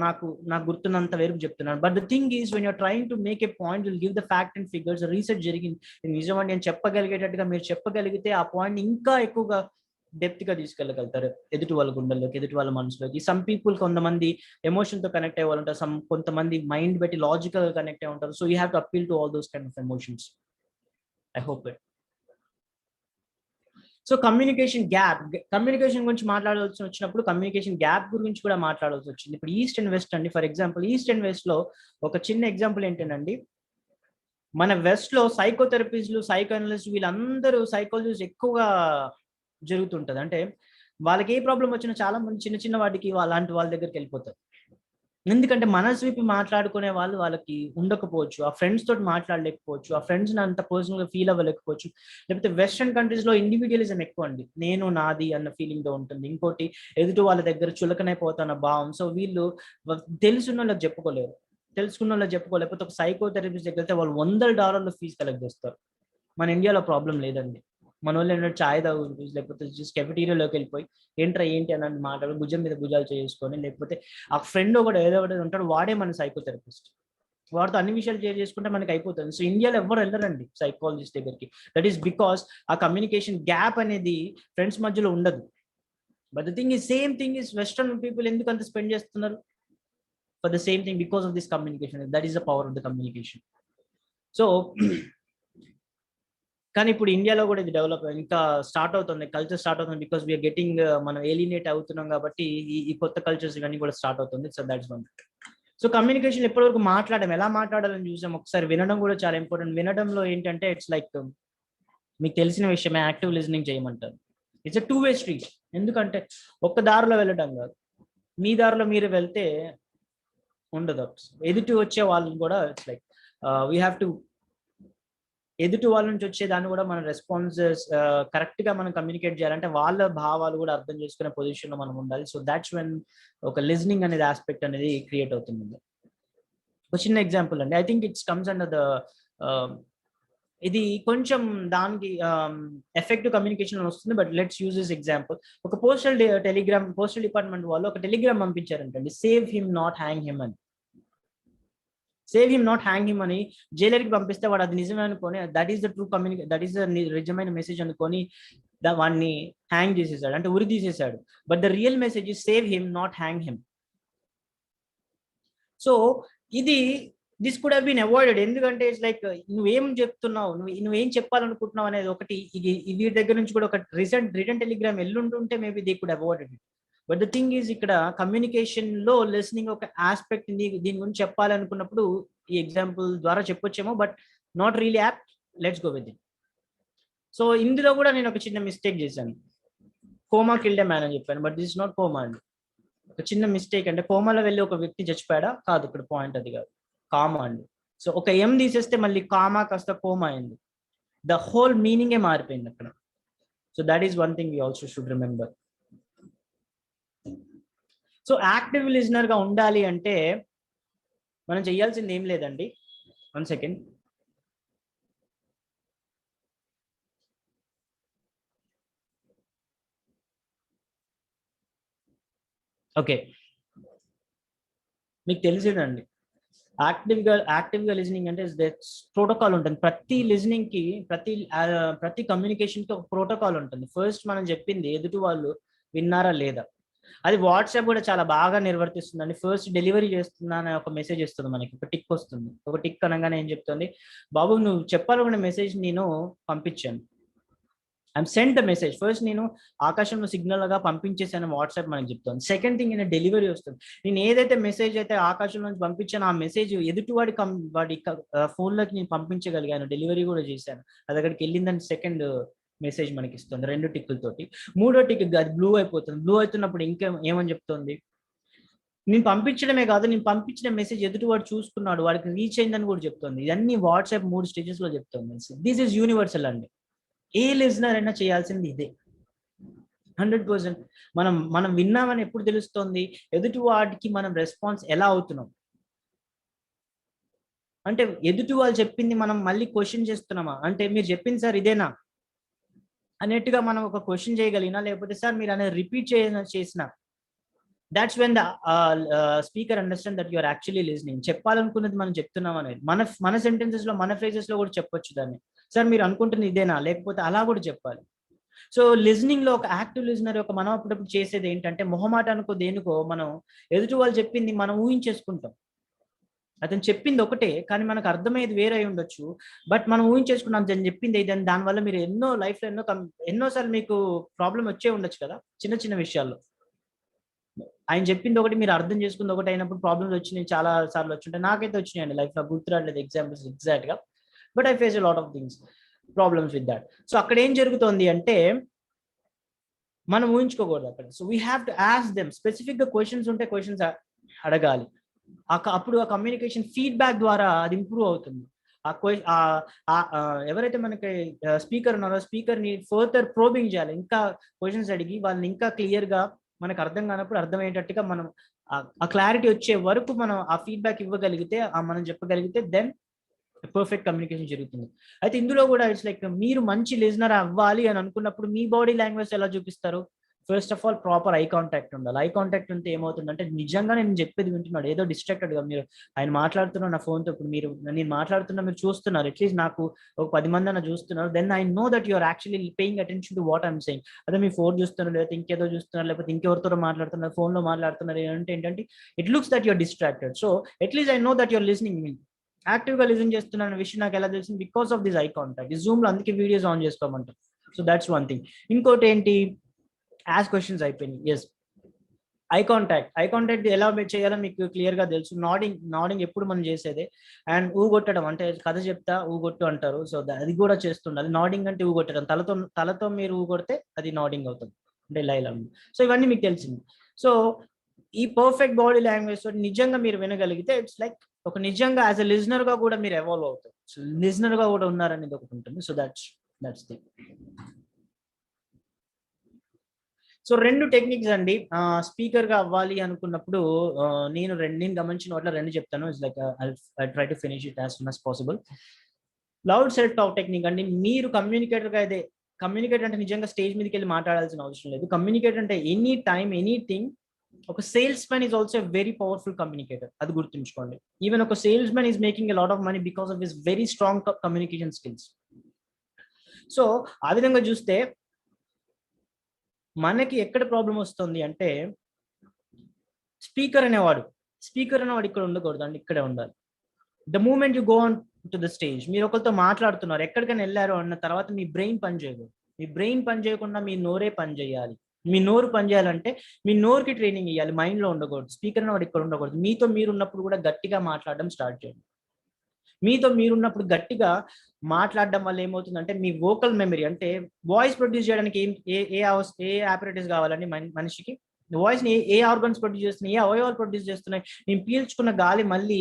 నాకు గుర్తున్నంత వరకు చెప్తున్నాను. But the thing is, when you're trying to make a point, will give the fact and figures. Research జరిగింది, నిజమని నేను చెప్పగలిగేటట్టుగా మీరు చెప్పగలిగితే ఆ పాయింట్ ఇంకా ఎక్కువగా డెప్త్ గా తీసుకెళ్ళగలుగుతారు ఎదుటి వాళ్ళ గుండెల్లోకి, ఎదుటి వాళ్ళ మనసులోకి. సమ్ పీపుల్, కొంతమంది ఎమోషన్ తో కనెక్ట్ అయ్యే వాళ్ళు ఉంటారు, కొంతమంది మైండ్ బట్టి లాజికల్ గా కనెక్ట్ అయ్యి ఉంటారు. So you have to appeal to all those kind of emotions. I hope it. So communication గురించి మాట్లాడాల్సి వచ్చినప్పుడు కమ్యూనికేషన్ గ్యాప్ గురించి కూడా మాట్లాడాల్సి వచ్చింది. ఇప్పుడు ఈస్ట్ అండ్ వెస్ట్ అండి. For example east and west లో ఒక చిన్న ఎగ్జాంపుల్ ఏంటండి, మన వెస్ట్ లో సైకోథెరపిస్టులు, సైకోఅనలిస్ట్ వీళ్ళందరూ సైకాలజిస్ట్ ఎక్కువగా జరుగుతుంటది. అంటే వాళ్ళకి ఏ ప్రాబ్లం వచ్చినా చాలా మంది చిన్న వాటికి అలాంటి వాళ్ళ దగ్గరికి వెళ్ళిపోతారు. ఎందుకంటే మనసు విప్పి మాట్లాడుకునే వాళ్ళకి ఉండకపోవచ్చు, ఆ ఫ్రెండ్స్ తోటి మాట్లాడలేకపోవచ్చు, ఆ ఫ్రెండ్స్ అంత పర్సనల్ గా ఫీల్ అవ్వలేకపోవచ్చు. లేకపోతే వెస్ట్రన్ కంట్రీస్ లో ఇండివిజువలిజం ఎక్కువ అండి, నేను నాది అన్న ఫీలింగ్ తో ఉంటుంది. ఇంకోటి, ఎదుటి వాళ్ళ దగ్గర చులకనైపోతున్న భావం. సో వీళ్ళు తెలుసున్న వాళ్ళకి చెప్పుకోలేరు, లేకపోతే ఒక సైకోథెరపిస్ట్ దగ్గర అయితే వాళ్ళు $100 ఫీజు కలెక్ట్ చేస్తారు. మన ఇండియాలో ప్రాబ్లం లేదండి. మన వాళ్ళు ఏంటంటే ఛాయ్ తాగుతుంది, లేకపోతే జస్ట్ కెఫెటీరియాలోకి వెళ్ళిపోయి ఏంటి అని మాట్లాడు, భుజం మీద భుజాలు చేసుకొని, లేకపోతే ఆ ఫ్రెండ్ ఏదో ఒకటి ఉంటాడు, వాడే మన సైకోథెరపిస్ట్. వాడితో అన్ని విషయాలు షేర్ చేసుకుంటే మనకి అయిపోతుంది. సో ఇండియాలో ఎవరు వెళ్ళరండి సైకాలజిస్ట్ దగ్గరికి. దట్ ఈస్ బికాస్ ఆ కమ్యూనికేషన్ గ్యాప్ అనేది ఫ్రెండ్స్ మధ్యలో ఉండదు. But the thing is, same thing is, western people ఎందుకు అంత స్పెండ్ చేస్తున్నారు for the same thing? Because of this communication. That is the power of the communication. So కానీ ఇప్పుడు ఇండియాలో కూడా ఇది డెవలప్ ఇంకా స్టార్ట్ అవుతుంది, కల్చర్ స్టార్ట్ అవుతుంది. బికాస్ వీఆర్ గెటింగ్, మనం ఏలినేట్ అవుతున్నాం కాబట్టి ఈ కొత్త కల్చర్స్ ఇవన్నీ కూడా స్టార్ట్ అవుతుంది. So that's one. So communication ఎప్పటివరకు ఎలా మాట్లాడాలని చూసాం. ఒకసారి వినడం కూడా చాలా ఇంపార్టెంట్. వినడంలో ఏంటంటే ఇట్స్ లైక్, మీకు తెలిసిన విషయమే, యాక్టివ్ లిజనింగ్ చేయమంటారు. It's a 2-way street. ఎందుకంటే ఒక్క దారిలో వెళ్ళడం కాదు, మీ దారిలో మీరు వెళ్తే ఉండదు. ఎదుటి వచ్చే వాళ్ళని కూడా it's like we have to, ఎదుటి వాళ్ళ నుంచి వచ్చే దాన్ని కూడా మన రెస్పాన్సెస్ కరెక్ట్ గా మనం కమ్యూనికేట్ చేయాలంటే వాళ్ళ భావాలు కూడా అర్థం చేసుకునే పొజిషన్ లో మనం ఉండాలి. సో దాట్స్ వెన్ ఒక లిజనింగ్ అనేది ఆస్పెక్ట్ అనేది క్రియేట్ అవుతుంది. ఒక చిన్న ఎగ్జాంపుల్ అండి, I think it's comes under the ఇది కొంచెం దానికి ఎఫెక్టివ్ కమ్యూనికేషన్ వస్తుంది. But let's use this example. ఒక పోస్టల్ డిపార్ట్మెంట్ వాళ్ళు ఒక టెలిగ్రామ్ పంపించారంటండి, save him not hang him అని. Save him not hang him అని జైలర్కి పంపిస్తే వాడు అది నిజమే అనుకొని, that is the true that is the నిజమైన మెసేజ్ అనుకొని వాడిని హ్యాంగ్ చేసేసాడు, అంటే ఉరి తీసేసాడు. But the real message is save him not hang him. So ఇది this could have been avoided. ఎందుకంటే ఇట్స్ లైక్ నువ్వేం చెప్తున్నావు, నువ్వేం చెప్పాలనుకుంటున్నావు అనేది ఒకటి. ఇది వీరి దగ్గర నుంచి కూడా ఒక రిటర్న్ టెలిగ్రామ్ ఎల్లుంటుంటే maybe they could avoided it. But the thing is, ఇక్కడ కమ్యూనికేషన్ లో లిసనింగ్ ఒక ఆస్పెక్ట్ దీని గురించి చెప్పాలనుకున్నప్పుడు ఈ ఎగ్జాంపుల్ ద్వారా చెప్పొచ్చేమో, but not really apt. Let's go with it. So ఇందులో కూడా నేను ఒక చిన్న మిస్టేక్ చేశాను. కోమా కిల్డ్ ఎ మ్యాన్ అని చెప్పాను, but this is not coma అండి. ఒక చిన్న మిస్టేక్. అంటే కోమాలో వెళ్ళి ఒక వ్యక్తి చచ్చిపోయాడా? కాదు, ఇక్కడ పాయింట్ అది కాదు, కామా అండి. సో ఒక ఎం తీసేస్తే మళ్ళీ కామా కాస్త కోమా అయింది. ద హోల్ మీనింగే మారిపోయింది అక్కడ. So that is one thing we also should remember. So active listener గా ఉండాలి అంటే మనం చేయాల్సింది ఏం లేదండి. 1 సెకండ్. ఓకే, మీకు తెలిసిందండి, యాక్టివ్గా లిజనింగ్ అంటే ప్రోటోకాల్ ఉంటుంది. ప్రతి లిజనింగ్ కి, ప్రతి కమ్యూనికేషన్ కి ఒక ప్రోటోకాల్ ఉంటుంది. ఫస్ట్ మనం చెప్పింది ఎదుటి వాళ్ళు విన్నారా లేదా, అది వాట్సాప్ కూడా చాలా బాగా నిర్వర్తిస్తుందండి. ఫస్ట్ డెలివరీ చేస్తున్నా అనే ఒక మెసేజ్ ఇస్తుంది మనకి, ఒక టిక్ వస్తుంది. ఒక టిక్ అనగానే ఏం చెప్తుంది, బాబు నువ్వు చెప్పాలనుకున్న మెసేజ్ నేను పంపించాను, I'm send the message. First నేను ఆకాశంలో సిగ్నల్ గా పంపించేసాను వాట్సాప్ మనకి చెప్తాను. సెకండ్ థింగ్ నేను డెలివరీ వస్తుంది. నేను ఏదైతే మెసేజ్ అయితే ఆకాశంలో నుంచి పంపించాను, ఆ మెసేజ్ ఎదుటివాడి ఫోన్లోకి నేను పంపించగలిగాను, డెలివరీ కూడా చేశాను, అది అక్కడికి వెళ్ళిందని సెకండ్ మెసేజ్ మనకి ఇస్తుంది 2 టిక్కులతోటి. 3వ టిక్ అది బ్లూ అయిపోతుంది. బ్లూ అవుతున్నప్పుడు ఇంకా ఏమని చెప్తుంది, నేను పంపించడమే కాదు, నేను పంపించిన మెసేజ్ ఎదుటివాడు చూసుకున్నాడు, వాడికి రీచ్ అయిందని కూడా చెప్తుంది. ఇవన్నీ వాట్సాప్ 3 స్టేజెస్ లో చెప్తుంది. దిస్ ఈజ్ యూనివర్సల్ అండి. ఏ లిజనర్ అయినా చేయాల్సింది ఇదే 100%. మనం విన్నామని ఎప్పుడు తెలుస్తుంది, ఎదుటి వాడికి మనం రెస్పాన్స్ ఎలా అవుతున్నాం. అంటే ఎదుటి వాళ్ళు చెప్పింది మనం మళ్ళీ క్వశ్చన్ చేస్తున్నామా, అంటే మీరు చెప్పింది సార్ ఇదేనా అన్నట్టుగా మనం ఒక క్వశ్చన్ చేయగలిగినా, లేకపోతే సార్ మీరు అనేది రిపీట్ చేసిన, that's when the speaker understand that you're actually listening. చెప్పాలనుకున్నది మనం చెప్తున్నాం అనేది మన సెంటెన్సెస్ లో, మన ఫ్రేజెస్ లో కూడా చెప్పొచ్చు దాన్ని. సార్ మీరు అనుకుంటున్నది ఇదేనా, లేకపోతే అలా కూడా చెప్పాలి. సో లిజనింగ్ లో ఒక యాక్టివ్ లిజనర్ యొక్క మనం అప్పుడప్పుడు చేసేది ఏంటంటే, మొహమాటానికో దేనికో మనం ఎదుటి వాళ్ళు చెప్పింది మనం ఊహించేసుకుంటాం. అతను చెప్పింది ఒకటే కానీ మనకు అర్థమయ్యేది వేరే అయి ఉండొచ్చు. బట్ మనం ఊహించేసుకున్నాం అతను చెప్పింది ఏదని, దానివల్ల మీరు లైఫ్ లో ఎన్నోసార్లు మీకు ప్రాబ్లం వచ్చే ఉండొచ్చు కదా చిన్న చిన్న విషయాల్లో. ఆయన చెప్పింది ఒకటి, మీరు అర్థం చేసుకుంది ఒకటి అయినప్పుడు ప్రాబ్లమ్స్ వచ్చినాయి, చాలా సార్లు వచ్చింటాయి. నాకైతే వచ్చినాయండి లైఫ్ లో, గుర్తురాట్లేదు ఎగ్జాంపుల్స్ ఎగ్జాక్ట్ గా, but I face a lot of things, problems with that. So అక్కడ ఏం జరుగుతోంది అంటే మనం ఊహించుకోకూడదు అక్కడ. So we have to ask them specific గా క్వశ్చన్స్ ఉంటే క్వశ్చన్స్ అడగాలి. అప్పుడు ఆ కమ్యూనికేషన్ ఫీడ్బ్యాక్ ద్వారా అది ఇంప్రూవ్ అవుతుంది. ఎవరైతే మనకి స్పీకర్ ఉన్నారో స్పీకర్ ని ఫర్దర్ ప్రోబింగ్ చేయాలి, ఇంకా క్వశ్చన్స్ అడిగి వాళ్ళని ఇంకా క్లియర్ గా మనకు అర్థం కానప్పుడు అర్థమయ్యేటట్టుగా మనం ఆ క్లారిటీ వచ్చే వరకు మనం ఆ ఫీడ్బ్యాక్ ఇవ్వగలిగితే, మనం చెప్పగలిగితే, దెన్ పర్ఫెక్ట్ కమ్యూనికేషన్ జరుగుతుంది. అయితే ఇందులో కూడా ఇట్స్ లైక్ మీరు మంచి లిజనర్ అవ్వాలి అని అనుకున్నప్పుడు మీ బాడీ లాంగ్వేజ్ ఎలా చూపిస్తారు? First of all proper eye contact ఉండాలి. ఐ కాంటాక్ట్ ఉంటే ఏమవుతుందంటే నిజంగా నేను చెప్పేది వింటున్నాడు, ఏదో డిస్ట్రాక్టెడ్ గా మీరు ఆయన మాట్లాడుతున్నారు నా ఫోన్తో, ఇప్పుడు నేను మాట్లాడుతున్నా మీరు చూస్తున్నారు, అట్లీస్ట్ నాకు ఒక 10 మంది అన్న చూస్తున్నారు, then I know that you're actually paying attention to what I'm saying. అదే మీ ఫోన్ చూస్తున్నారు, లేకపోతే ఇంకేదో చూస్తున్నారు, లేకపోతే ఇంకెవరితో మాట్లాడుతున్నారు, ఫోన్ లో మాట్లాడుతున్నారు ఏంటంటే it looks that you're distracted. So at least I know that you're listening me. Active గా లిజన్ చేస్తున్న విషయం నాకు ఎలా తెలిసింది? Because of this eye contact. ఈ జూమ్ లో అందుకే వీడియోస్ ఆన్ చేసుకోమంటారు. So that's one thing. ఇంకోటి ఏంటి, యాజ్ క్వశ్చన్స్ అయిపోయినాయి. ఎస్, ఐ కాంటాక్ట్ ఎలా చేయాలో మీకు క్లియర్ గా తెలుసు. నాడింగ్ ఎప్పుడు మనం చేసేదే. అండ్ ఊగొట్టడం, అంటే కథ చెప్తా ఊగొట్టు అంటారు, సో అది కూడా చేస్తుండాలి. నాడింగ్ అంటే ఊగొట్టడం, తలతో మీరు ఊగొడితే అది నాడింగ్ అవుతుంది, అంటే ఇలా ఇలా. సో ఇవన్నీ మీకు తెలిసింది. సో ఈ పర్ఫెక్ట్ బాడీ లాంగ్వేజ్ తోటి నిజంగా మీరు వినగలిగితే ఇట్స్ లైక్ ఒక నిజంగా యాజ్ ఎ లిజనర్ గా కూడా మీరు ఎవాల్వ్ అవుతారు. సో లిజనర్ గా కూడా ఉన్నారనేది ఒకటి ఉంటుంది. So that's thing. So 2 techniques అండి. స్పీకర్ గా అవ్వాలి అనుకున్నప్పుడు నేను గమనించిన వాటిలో 2 చెప్తాను. It's like I try to finish it as soon as possible. Loud self talk technique అండి. మీరు కమ్యూనికేటర్గా అయితే, కమ్యూనికేటర్ అంటే నిజంగా స్టేజ్ మీదకి వెళ్ళి మాట్లాడాల్సిన అవసరం లేదు. కమ్యూనికేటర్ అంటే ఎనీ టైమ్ ఎనీథింగ్. ఒక sales man is also very powerful communicator, అది గుర్తుంచుకోండి. ఈవెన్ ఒక sales man is making a lot of money because of his very strong communication skills. So ఆ విధంగా చూస్తే మనకి ఎక్కడ ప్రాబ్లం వస్తుంది అంటే, స్పీకర్ అనేవాడు ఇక్కడ ఉండకూడదు అండి, ఇక్కడే ఉండాలి. The moment you go on to the stage, మీరు ఒకరితో మాట్లాడుతున్నారు, ఎక్కడికైనా వెళ్ళారు అన్న తర్వాత మీ బ్రెయిన్ పని చేయదు. మీ బ్రెయిన్ పని చేయకుండా మీ నోరే పని చేయాలి. మీ నోరు పని చేయాలంటే మీ నోరుకి ట్రైనింగ్ ఇవ్వాలి, మైండ్ లో ఉండకూడదు. స్పీకర్ అనేవాడు ఇక్కడ ఉండకూడదు. మీతో మీరున్నప్పుడు కూడా గట్టిగా మాట్లాడడం స్టార్ట్ చేయండి. మీతో మీరున్నప్పుడు గట్టిగా మాట్లాడడం వల్ల ఏమవుతుందంటే, మీ వోకల్ మెమరీ అంటే వాయిస్ ప్రొడ్యూస్ చేయడానికి ఏ ఆపరేటర్స్ కావాలండి మనిషికి? వాయిస్ ని ఏ ఆర్గన్స్ ప్రొడ్యూస్ చేస్తున్నాయి, ఏ అవయవాలు ప్రొడ్యూస్ చేస్తున్నాయి? నేను పీల్చుకున్న గాలి మళ్ళీ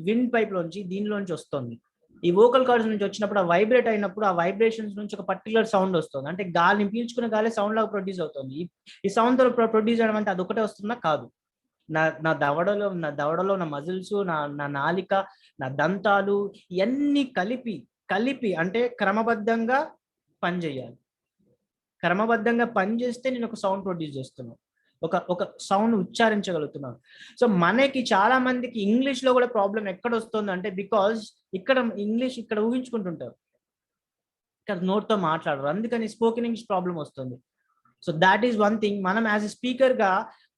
విండ్ పైప్ లోంచి దీనిలోంచి వస్తుంది. ఈ వోకల్ కార్డ్స్ నుంచి వచ్చినప్పుడు ఆ వైబ్రేట్ అయినప్పుడు ఆ వైబ్రేషన్స్ నుంచి ఒక పర్టికులర్ సౌండ్ వస్తుంది. అంటే గాలిని పీల్చుకున్న గాలి సౌండ్ లాగా ప్రొడ్యూస్ అవుతుంది. ఈ సౌండ్ తో ప్రొడ్యూస్ చేయడం అంటే అదొకటే వస్తుందా? కాదు. నా దవడలో నా మజిల్స్, నా నాలిక, నా దంతాలు ఇవన్నీ కలిపి అంటే క్రమబద్ధంగా పనిచేయాలి. క్రమబద్ధంగా పనిచేస్తే నేను ఒక సౌండ్ ప్రొడ్యూస్ చేస్తున్నాను, ఒక సౌండ్ ఉచ్చారించగలుగుతున్నాను. సో మనకి చాలా మందికి ఇంగ్లీష్ లో కూడా ప్రాబ్లం ఎక్కడ వస్తుంది అంటే, బికాజ్ ఇక్కడ ఇంగ్లీష్ ఇక్కడ ఊహించుకుంటుంటారు, ఇక్కడ నోట్తో మాట్లాడరు, అందుకని స్పోకెన్ ఇంగ్లీష్ ప్రాబ్లం వస్తుంది. So that is one thing. మనం యాజ్ ఎ స్పీకర్ గా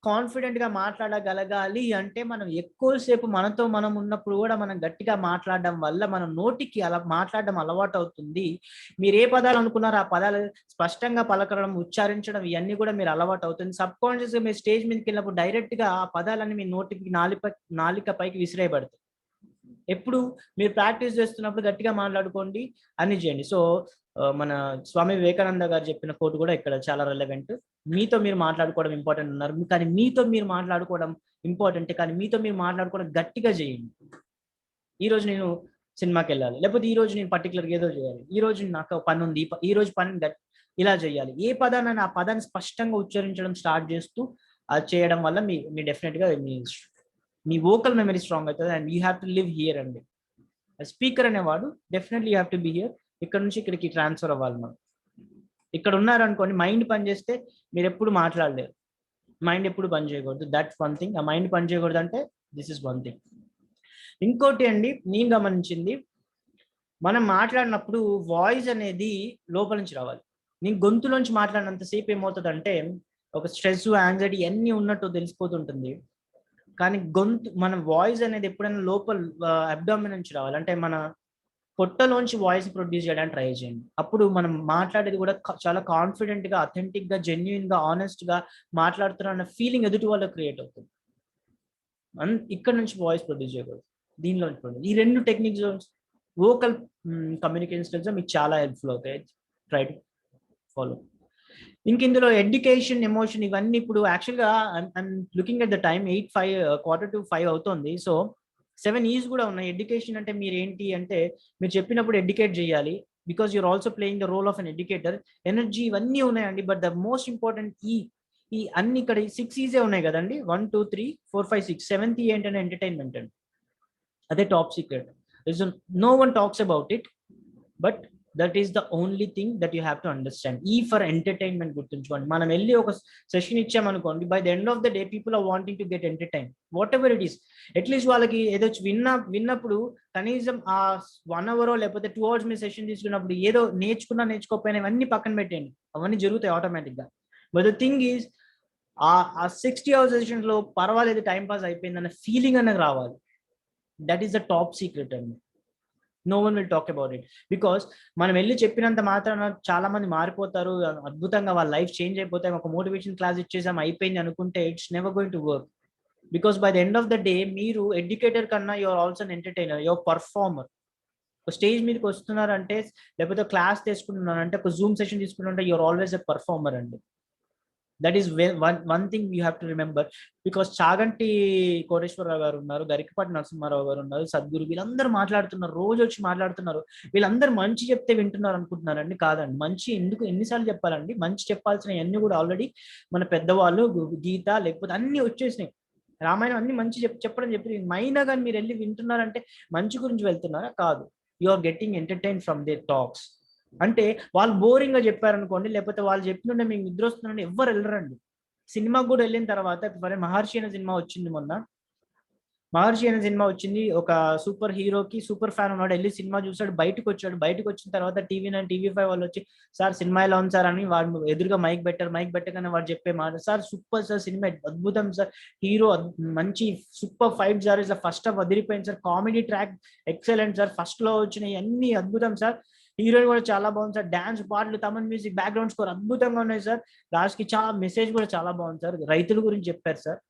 కాన్ఫిడెంట్ గా మాట్లాడగలగాలి అంటే, మనం ఎక్కువసేపు మనతో మనం ఉన్నప్పుడు కూడా మనం గట్టిగా మాట్లాడడం వల్ల మన నోటికి అలా మాట్లాడడం అలవాటు అవుతుంది. మీరు ఏ పదాలు అనుకున్నారో ఆ పదాలు స్పష్టంగా పలకడం, ఉచ్చారించడం ఇవన్నీ కూడా మీరు అలవాటు అవుతుంది. సబ్ కాన్షియస్ గా మీరు స్టేజ్ మీదకి వెళ్ళినప్పుడు డైరెక్ట్ గా ఆ పదాలన్నీ మీ నోటికి నాలిక పైకి విసిరేయబడతాయి. ఎప్పుడు మీరు ప్రాక్టీస్ చేస్తున్నప్పుడు గట్టిగా మాట్లాడుకోండి, అన్ని చేయండి. సో మన స్వామి వివేకానంద గారు చెప్పిన కోట్ కూడా ఇక్కడ చాలా రెలవెంట్. మీతో మీరు మాట్లాడుకోవడం ఇంపార్టెంట్ ఉన్నారు, కానీ మీతో మీరు మాట్లాడుకోవడం ఇంపార్టెంట్, కానీ మీతో మీరు మాట్లాడుకోవడం గట్టిగా చేయండి. ఈ రోజు నేను సినిమాకి వెళ్ళాలి, లేకపోతే ఈ రోజు నేను పర్టికులర్గా ఏదో చేయాలి, ఈ రోజు నాకు పని ఉంది, ఈ రోజు పని ఇలా చేయాలి. ఏ పదాన్ని ఆ పదాన్ని స్పష్టంగా ఉచ్చరించడం స్టార్ట్ చేస్తూ అది చేయడం వల్ల మీ డెఫినెట్ గా మీ వోకల్ మెమరీ స్ట్రాంగ్ అవుతుంది. And you have to live here అండి. స్పీకర్ అనేవాడు definitely you have to be here. ఇక్కడ నుంచి ఇక్కడికి ట్రాన్స్ఫర్ అవ్వాలి. మనం ఇక్కడ ఉన్నారనుకోండి, మైండ్ పని చేస్తే మీరు ఎప్పుడు మాట్లాడలేరు, మైండ్ ఎప్పుడు పని చేయకూడదు. That's one thing. ఆ మైండ్ పని చేయకూడదు అంటే దిస్ ఇస్ వన్ థింగ్. ఇంకోటి అండి, నేను గమనించింది, మనం మాట్లాడినప్పుడు వాయిస్ అనేది లోపల నుంచి రావాలి. నేను గొంతులోంచి మాట్లాడినంతసేపు ఏమవుతుందంటే, ఒక స్ట్రెస్, యాంగ్జైటీ అన్నీ ఉన్నట్టు తెలిసిపోతుంటుంది. కానీ మన వాయిస్ అనేది ఎప్పుడైనా లోపల అబ్డామిన్ నుంచి రావాలి. అంటే మన పొట్టలోంచి వాయిస్ ప్రొడ్యూస్ చేయడానికి ట్రై చేయండి. అప్పుడు మనం మాట్లాడేది కూడా చాలా కాన్ఫిడెంట్ గా, అథెంటిక్ గా, జెన్యున్ గా, ఆనెస్ట్ గా మాట్లాడుతున్న ఫీలింగ్ ఎదుటి వాళ్ళకి క్రియేట్ అవుతుంది. ఇక్కడ నుంచి వాయిస్ ప్రొడ్యూస్ చేయకూడదు, దీనిలో ఈ రెండు టెక్నిక్స్ వోకల్ కమ్యూనికేషన్ స్కిల్స్ మీకు చాలా హెల్ప్ఫుల్ అవుతాయి. Try to follow. ఇంక ఇందులో ఎడ్యుకేషన్, ఎమోషన్ ఇవన్నీ ఇప్పుడు యాక్చువల్గా I'm looking at the time 8:05 4:45 అవుతుంది. సో 7 E's కూడా ఉన్నాయి. ఎడ్యుకేషన్ అంటే మీరు ఏంటి అంటే, మీరు చెప్పినప్పుడు ఎడ్యుకేట్ చేయాలి, because you're also playing the role of an educator. Energy ఇవన్నీ ఉన్నాయండి, బట్ ద మోస్ట్ ఇంపార్టెంట్ ఈ అన్ని ఇక్కడ 6 E's ఉన్నాయి కదండి. 1 2 3 4 5 6 7th E ఏంటంటే ఎంటర్టైన్మెంట్ అండి. అదే top secret. No one talks about it, but that is the only thing that you have to understand. ఈ ఫర్ ఎంటర్టైన్మెంట్ గుర్తుంచుకోండి. మనం వెళ్ళి ఒక సెషన్ ఇచ్చామనుకోండి, by the end of the day people are wanting to get entertain, whatever it is. At least వాళ్ళకి ఏదో విన్నప్పుడు కనీసం ఆ 1 hour లేకపోతే 2 hours మీ సెషన్ తీసుకున్నప్పుడు ఏదో నేర్చుకోకపోయినా ఇవన్నీ పక్కన పెట్టండి, అవన్నీ జరుగుతాయి ఆటోమేటిక్ గా. బట్ ద థింగ్ ఈజ్, ఆ 60 hours సెషన్స్ లో పర్వాలేదు, టైం పాస్ అయిపోయిందన్న ఫీలింగ్ అనేది రావాలి. That is the top secret అండి. No one will talk about it, because మనం వెళ్ళి చెప్పినంత మాత్రాన చాలా మంది మారిపోతారు, అద్భుతంగా వాళ్ళ లైఫ్ చేంజ్ అయిపోతాయి. ఒక మోటివేషన్ క్లాస్ ఇచ్చేసాం అయిపోయింది అనుకుంటే it's never going to work. Because by the end of the day మీరు ఎడ్యుకేటర్ కన్నా your also an entertainer, your performer. ఒక స్టేజ్ మీదకి వస్తున్నారంటే, లేకపోతే క్లాస్ తీసుకుంటున్నారంటే, ఒక జూమ్ సెషన్ తీసుకుంటుంటే యువర్ ఆల్వేస్ ఎ పర్ఫార్మర్ అండి. That is one thing you have to remember. Because Chaganti Koteswara Rao గారు ఉన్నారు, గరికపాటి నరసింహారావు గారు ఉన్నారు, సద్గురు, వీళ్ళందరూ మాట్లాడుతున్నారు, రోజు వచ్చి మాట్లాడుతున్నారు. వీళ్ళందరూ మంచి చెప్తే వింటున్నారు అనుకుంటున్నారండి, కాదండి. మంచి ఎన్నిసార్లు చెప్పాలండి? మంచి చెప్పాల్సిన అన్ని కూడా ఆల్రెడీ మన పెద్దవాళ్ళు, గీత లేకపోతే అన్ని వచ్చేసినాయి, రామాయణం అన్ని మంచి చెప్పడం చెప్పి మైనా కానీ మీరు వెళ్ళి వింటున్నారంటే మంచి గురించి వెళ్తున్నారా? కాదు. You are getting entertain from their talks. అంటే వాళ్ళు బోరింగ్ గా చెప్పారనుకోండి, లేకపోతే వాళ్ళు చెప్పినంటే మీకు నిద్ర వస్తుందంటే ఎవ్వరు వెళ్ళరండి. సినిమాకి కూడా వెళ్ళిన తర్వాత ఇప్పుడు మహర్షి అనే సినిమా వచ్చింది మొన్న. మహర్షి అనే సినిమా వచ్చింది, ఒక సూపర్ హీరోకి సూపర్ ఫ్యాన్ ఉన్నాడు, వెళ్ళి సినిమా చూసాడు, బయటకు వచ్చాడు. బయటకు వచ్చిన తర్వాత TV9 TV5 వాళ్ళు వచ్చి సార్ సినిమా ఎలా ఉంది సార్ అని వాడు ఎదురుగా మైక్ పెట్టగానే వాడు చెప్పే మాట, సార్ సూపర్ సార్, సినిమా అద్భుతం సార్, హీరో మంచి super fight sir, is first half అదిరిపోయింది sir, comedy track excellent sir, first లో వచ్చినాయి అన్ని అద్భుతం సార్, హీరోయిన్ కూడా చాలా బాగుంది సార్, డాన్స్ పాటలు, తమిళ మ్యూజిక్, బ్యాక్గ్రౌండ్ స్కోర్ అద్భుతంగా ఉన్నాయి సార్, లాస్ట్ కి చాలా మెసేజ్ కూడా చాలా బాగుంది సార్, రైతుల గురించి చెప్పారు సార్,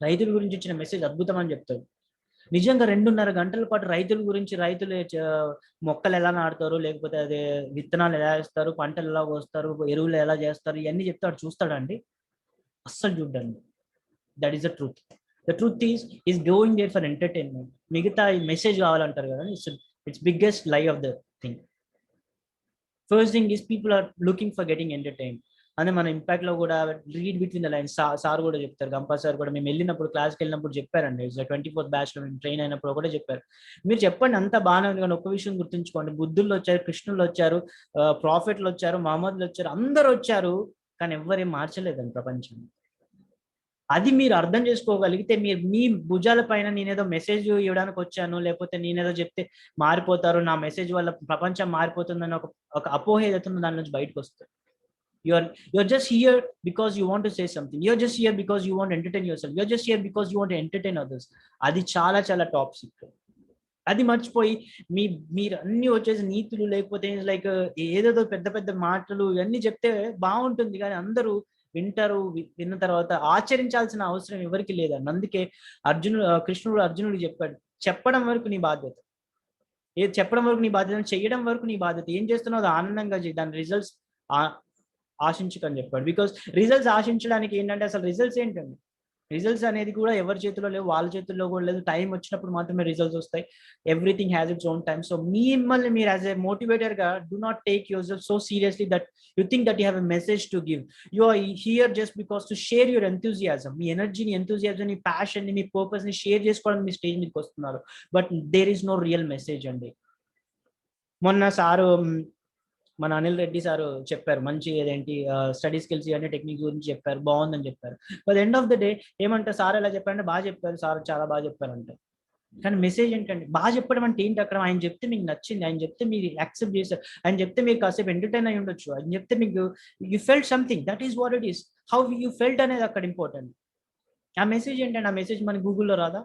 రైతుల గురించి ఇచ్చిన మెసేజ్ అద్భుతం అని చెప్తారు. నిజంగా 2.5 గంటల పాటు రైతుల గురించి, రైతులు మొక్కలు ఎలా నాటుతారు, లేకపోతే అదే విత్తనాలు ఎలా వేస్తారు, పంటలు ఎలా కోస్తారు, ఎరువులు ఎలా చేస్తారు, ఇవన్నీ చెప్తాడు. చూస్తాడండి? అస్సలు చూడండి. That is the truth. The truth is going there for entertainment. మిగతా మెసేజ్ కావాలంటారు కదా, it's biggest lie of the thing. First thing is people are looking for getting entertain. అదే మన ఇంపాక్ట్ లో కూడా read between the lines sir కూడా చెప్తారు, Gampa sir కూడా మేము వెళ్ళినప్పుడు క్లాస్కి వెళ్ళినప్పుడు చెప్పారండి. 24th బ్యాచ్ లో మేము ట్రైన్ అయినప్పుడు కూడా చెప్పారు, మీరు చెప్పండి అంతా బాగానే ఉంది కానీ ఒక్క విషయం గుర్తుంచుకోండి, బుద్ధుళ్ళు వచ్చారు, కృష్ణులు వచ్చారు, ప్రాఫిట్లు వచ్చారు, మహమ్మద్లు వచ్చారు, అందరు వచ్చారు, కానీ ఎవ్వరేం మార్చలేదండి ప్రపంచం. అది మీరు అర్థం చేసుకోగలిగితే, మీరు మీ భుజాల పైన నేనేదో మెసేజ్ ఇవ్వడానికి వచ్చాను, లేకపోతే నేనేదో చెప్తే మారిపోతారు, నా మెసేజ్ వల్ల ప్రపంచం మారిపోతుందని ఒక అపోహ ఏదైతుందో దాని నుంచి బయటకు వస్తుంది. You're just here because you want to say something. You're just here because you want to entertain yourself. You're just here because you want to entertain others. అది చాలా చాలా టాప్ సీక్రెట్. అది మర్చిపోయి మీరు అన్ని వచ్చేసి నీతులు, లేకపోతే లైక్ ఏదేదో పెద్ద పెద్ద మాటలు ఇవన్నీ చెప్తే బాగుంటుంది, కానీ అందరూ వింటారు. విన్న తర్వాత ఆచరించాల్సిన అవసరం ఎవరికి లేదండి. అందుకే కృష్ణుడు అర్జునుడు చెప్పాడు, చెప్పడం వరకు నీ బాధ్యత, ఏది చెప్పడం వరకు నీ బాధ్యత, చేయడం వరకు నీ బాధ్యత. ఏం చేస్తున్నావు అది ఆనందంగా చేయి, దాని రిజల్ట్స్ ఆశించుకని చెప్పాడు. బికాస్ రిజల్ట్స్ ఆశించడానికి ఏంటంటే, అసలు రిజల్ట్స్ ఏంటండి, రిజల్ట్స్ అనేది కూడా ఎవరి చేతిలో లేవు, వాళ్ళ చేతుల్లో కూడా లేదు. టైం వచ్చినప్పుడు మాత్రమే రిజల్ట్స్ వస్తాయి. Everything has its own time. So మిమ్మల్ని మీరు యాజ్ ఎ మోటివేటర్ గా do not take yourself so seriously that you think that you have a message to give. You are here just because to share your enthusiasm. మీ ఎనర్జీని, enthusiasm, మీ passion ని, మీ purpose ని share చేసుకోవడానికి మీ stage మీదకి వస్తున్నారు. But there is no real message అండి. మొన్న sir మన అనిల్ రెడ్డి సార్ చెప్పారు, మంచి ఏదేంటి స్టడీ స్కిల్స్ అనే టెక్నిక్ గురించి చెప్పారు, బాగుందని చెప్పారు. But end of the day ఏమంటారు, సార్ ఎలా చెప్పారంటే బాగా చెప్పారు, సార్ చాలా బాగా చెప్పారంటే, కానీ మెసేజ్ ఏంటంటే, బాగా చెప్పడం అంటే ఏంటి, అక్కడ ఆయన చెప్తే మీకు నచ్చింది, ఆయన చెప్తే మీరు యాక్సెప్ట్ చేశారు, ఆయన చెప్తే మీకు కాసేపు ఎంటర్టైన్ అయి ఉండొచ్చు, ఆయన చెప్తే మీకు you felt something, that is what it is. How you felt అనేది అక్కడ ఇంపార్టెంట్. ఆ మెసేజ్ ఏంటంటే, ఆ మెసేజ్ మన గూగుల్లో రాదా,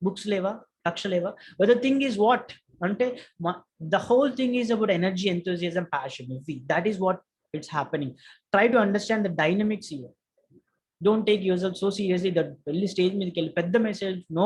బుక్స్ లేవా, కక్ష లేవా? But the thing is what అంటే, the whole thing is about energy, enthusiasm, passion. That is what it's happening. Try to understand the dynamics here. Don't take yourself so seriously that stage meediki velli pedda message no